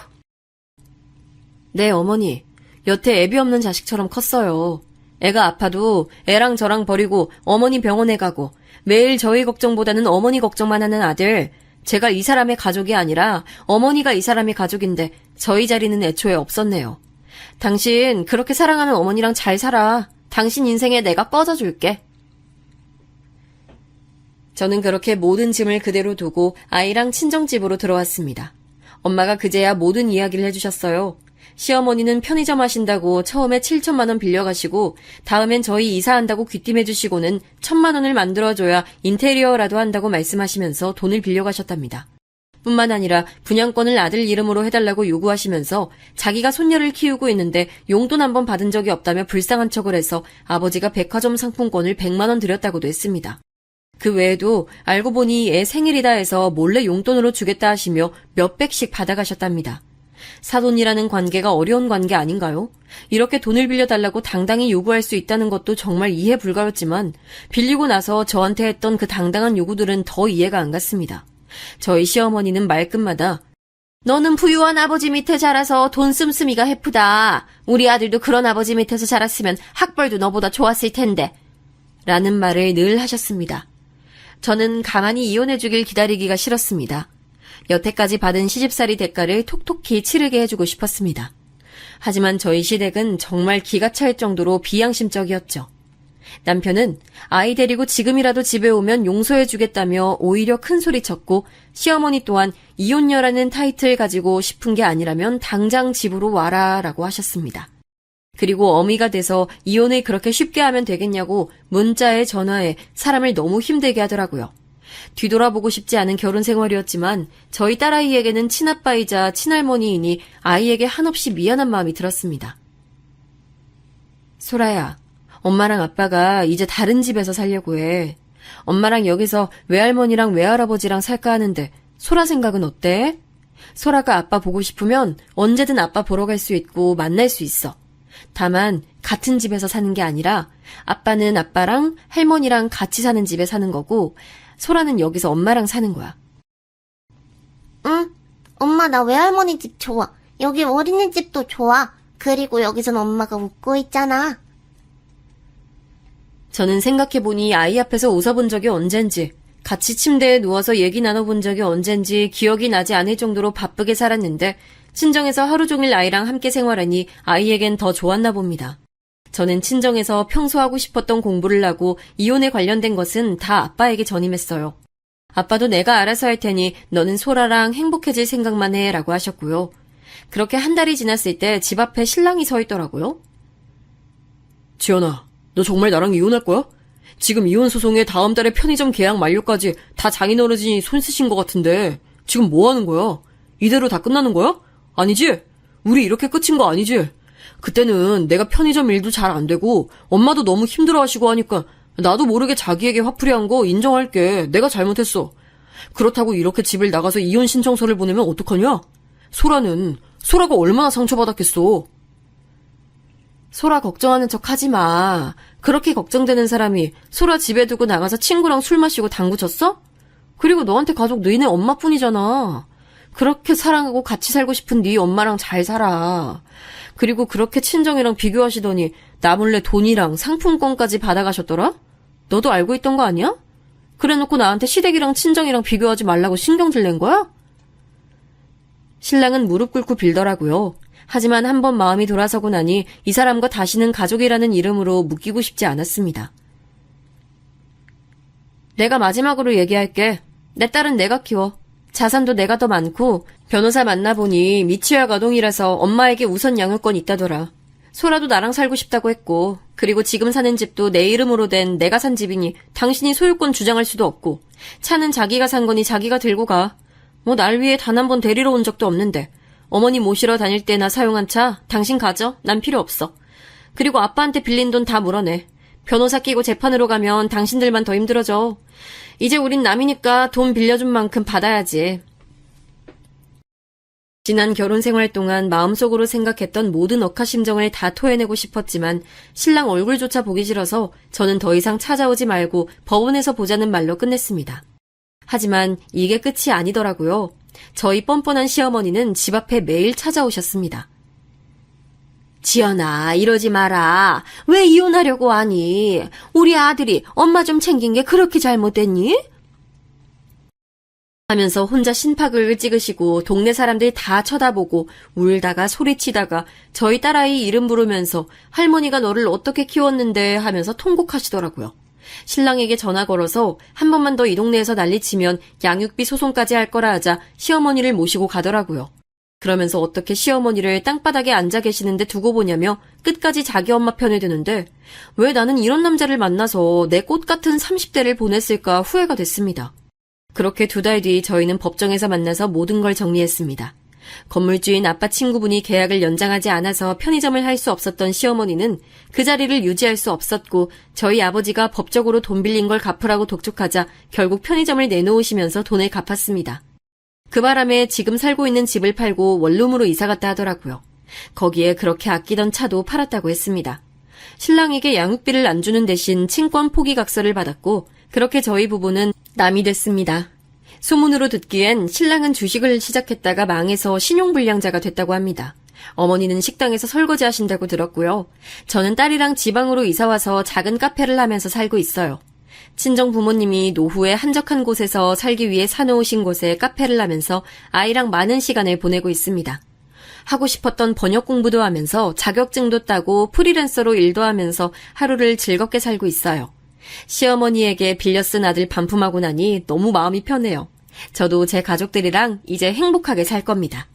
[SPEAKER 2] 네, 어머니. 여태 애비 없는 자식처럼 컸어요. 애가 아파도 애랑 저랑 버리고 어머니 병원에 가고 매일 저희 걱정보다는 어머니 걱정만 하는 아들. 제가 이 사람의 가족이 아니라 어머니가 이 사람의 가족인데 저희 자리는 애초에 없었네요. 당신 그렇게 사랑하는 어머니랑 잘 살아. 당신 인생에 내가 꺼져줄게. 저는 그렇게 모든 짐을 그대로 두고 아이랑 친정집으로 들어왔습니다. 엄마가 그제야 모든 이야기를 해주셨어요. 시어머니는 편의점 하신다고 처음에 7천만 원 빌려가시고 다음엔 저희 이사한다고 귀띔해주시고는 1,000만 원을 만들어줘야 인테리어라도 한다고 말씀하시면서 돈을 빌려가셨답니다. 뿐만 아니라 분양권을 아들 이름으로 해달라고 요구하시면서 자기가 손녀를 키우고 있는데 용돈 한 번 받은 적이 없다며 불쌍한 척을 해서 아버지가 백화점 상품권을 100만 원 드렸다고도 했습니다. 그 외에도 알고 보니 애 생일이다 해서 몰래 용돈으로 주겠다 하시며 몇백씩 받아가셨답니다. 사돈이라는 관계가 어려운 관계 아닌가요? 이렇게 돈을 빌려달라고 당당히 요구할 수 있다는 것도 정말 이해 불가였지만 빌리고 나서 저한테 했던 그 당당한 요구들은 더 이해가 안 갔습니다. 저희 시어머니는 말끝마다 너는 부유한 아버지 밑에 자라서 돈 씀씀이가 해프다. 우리 아들도 그런 아버지 밑에서 자랐으면 학벌도 너보다 좋았을 텐데 라는 말을 늘 하셨습니다. 저는 가만히 이혼해주길 기다리기가 싫었습니다. 여태까지 받은 시집살이 대가를 톡톡히 치르게 해주고 싶었습니다. 하지만 저희 시댁은 정말 기가 찰 정도로 비양심적이었죠. 남편은 아이 데리고 지금이라도 집에 오면 용서해주겠다며 오히려 큰소리쳤고 시어머니 또한 이혼녀라는 타이틀 가지고 싶은 게 아니라면 당장 집으로 와라 라고 하셨습니다. 그리고 어미가 돼서 이혼을 그렇게 쉽게 하면 되겠냐고 문자에 전화에 사람을 너무 힘들게 하더라고요. 뒤돌아보고 싶지 않은 결혼 생활이었지만 저희 딸아이에게는 친아빠이자 친할머니이니 아이에게 한없이 미안한 마음이 들었습니다. 소라야, 엄마랑 아빠가 이제 다른 집에서 살려고 해. 엄마랑 여기서 외할머니랑 외할아버지랑 살까 하는데 소라 생각은 어때? 소라가 아빠 보고 싶으면 언제든 아빠 보러 갈 수 있고 만날 수 있어. 다만 같은 집에서 사는 게 아니라 아빠는 아빠랑 할머니랑 같이 사는 집에 사는 거고 소라는 여기서 엄마랑 사는 거야.
[SPEAKER 4] 응, 엄마 나 외할머니 집 좋아. 여기 어린이집도 좋아. 그리고 여기선 엄마가 웃고 있잖아.
[SPEAKER 2] 저는 생각해보니 아이 앞에서 웃어본 적이 언젠지, 같이 침대에 누워서 얘기 나눠본 적이 언젠지 기억이 나지 않을 정도로 바쁘게 살았는데 친정에서 하루 종일 아이랑 함께 생활하니 아이에겐 더 좋았나 봅니다. 저는 친정에서 평소 하고 싶었던 공부를 하고 이혼에 관련된 것은 다 아빠에게 전임했어요. 아빠도 내가 알아서 할 테니 너는 소라랑 행복해질 생각만 해 라고 하셨고요. 그렇게 한 달이 지났을 때 집 앞에 신랑이 서 있더라고요.
[SPEAKER 3] 지연아, 너 정말 나랑 이혼할 거야? 지금 이혼 소송에 다음 달에 편의점 계약 만료까지 다 장인어른이 손 쓰신 것 같은데 지금 뭐 하는 거야? 이대로 다 끝나는 거야? 아니지? 우리 이렇게 끝인 거 아니지? 그때는 내가 편의점 일도 잘 안 되고 엄마도 너무 힘들어하시고 하니까 나도 모르게 자기에게 화풀이한 거 인정할게. 내가 잘못했어. 그렇다고 이렇게 집을 나가서 이혼 신청서를 보내면 어떡하냐? 소라가 얼마나 상처받았겠어.
[SPEAKER 2] 소라 걱정하는 척 하지 마. 그렇게 걱정되는 사람이 소라 집에 두고 나가서 친구랑 술 마시고 당구 쳤어? 그리고 너한테 가족 너희네 엄마뿐이잖아. 그렇게 사랑하고 같이 살고 싶은 네 엄마랑 잘 살아. 그리고 그렇게 친정이랑 비교하시더니 나 몰래 돈이랑 상품권까지 받아가셨더라? 너도 알고 있던 거 아니야? 그래놓고 나한테 시댁이랑 친정이랑 비교하지 말라고 신경질 낸 거야? 신랑은 무릎 꿇고 빌더라고요. 하지만 한번 마음이 돌아서고 나니 이 사람과 다시는 가족이라는 이름으로 묶이고 싶지 않았습니다. 내가 마지막으로 얘기할게. 내 딸은 내가 키워. 자산도 내가 더 많고 변호사 만나보니 미취학 아동이라서 엄마에게 우선 양육권 있다더라. 소라도 나랑 살고 싶다고 했고 그리고 지금 사는 집도 내 이름으로 된 내가 산 집이니 당신이 소유권 주장할 수도 없고 차는 자기가 산 거니 자기가 들고 가. 뭐 날 위해 단 한 번 데리러 온 적도 없는데 어머니 모시러 다닐 때나 사용한 차 당신 가져. 난 필요 없어. 그리고 아빠한테 빌린 돈 다 물어내. 변호사 끼고 재판으로 가면 당신들만 더 힘들어져. 이제 우린 남이니까 돈 빌려준 만큼 받아야지. 지난 결혼 생활 동안 마음속으로 생각했던 모든 억하심정을 다 토해내고 싶었지만 신랑 얼굴조차 보기 싫어서 저는 더 이상 찾아오지 말고 법원에서 보자는 말로 끝냈습니다. 하지만 이게 끝이 아니더라고요. 저희 뻔뻔한 시어머니는 집 앞에 매일 찾아오셨습니다. 지연아, 이러지 마라. 왜 이혼하려고 하니? 우리 아들이 엄마 좀 챙긴 게 그렇게 잘못됐니? 하면서 혼자 심파극을 찍으시고 동네 사람들 다 쳐다보고 울다가 소리치다가 저희 딸아이 이름 부르면서 할머니가 너를 어떻게 키웠는데 하면서 통곡하시더라고요. 신랑에게 전화 걸어서 한 번만 더 이 동네에서 난리치면 양육비 소송까지 할 거라 하자 시어머니를 모시고 가더라고요. 그러면서 어떻게 시어머니를 땅바닥에 앉아 계시는데 두고 보냐며 끝까지 자기 엄마 편을 드는데 왜 나는 이런 남자를 만나서 내 꽃 같은 30대를 보냈을까 후회가 됐습니다. 그렇게 2달 뒤 저희는 법정에서 만나서 모든 걸 정리했습니다. 건물주인 아빠 친구분이 계약을 연장하지 않아서 편의점을 할 수 없었던 시어머니는 그 자리를 유지할 수 없었고 저희 아버지가 법적으로 돈 빌린 걸 갚으라고 독촉하자 결국 편의점을 내놓으시면서 돈을 갚았습니다. 그 바람에 지금 살고 있는 집을 팔고 원룸으로 이사갔다 하더라고요. 거기에 그렇게 아끼던 차도 팔았다고 했습니다. 신랑에게 양육비를 안 주는 대신 친권 포기각서를 받았고 그렇게 저희 부부는 남이 됐습니다. 소문으로 듣기엔 신랑은 주식을 시작했다가 망해서 신용불량자가 됐다고 합니다. 어머니는 식당에서 설거지 하신다고 들었고요. 저는 딸이랑 지방으로 이사와서 작은 카페를 하면서 살고 있어요. 친정 부모님이 노후에 한적한 곳에서 살기 위해 사놓으신 곳에 카페를 하면서 아이랑 많은 시간을 보내고 있습니다. 하고 싶었던 번역 공부도 하면서 자격증도 따고 프리랜서로 일도 하면서 하루를 즐겁게 살고 있어요. 시어머니에게 빌려 쓴 아들 반품하고 나니 너무 마음이 편해요. 저도 제 가족들이랑 이제 행복하게 살 겁니다.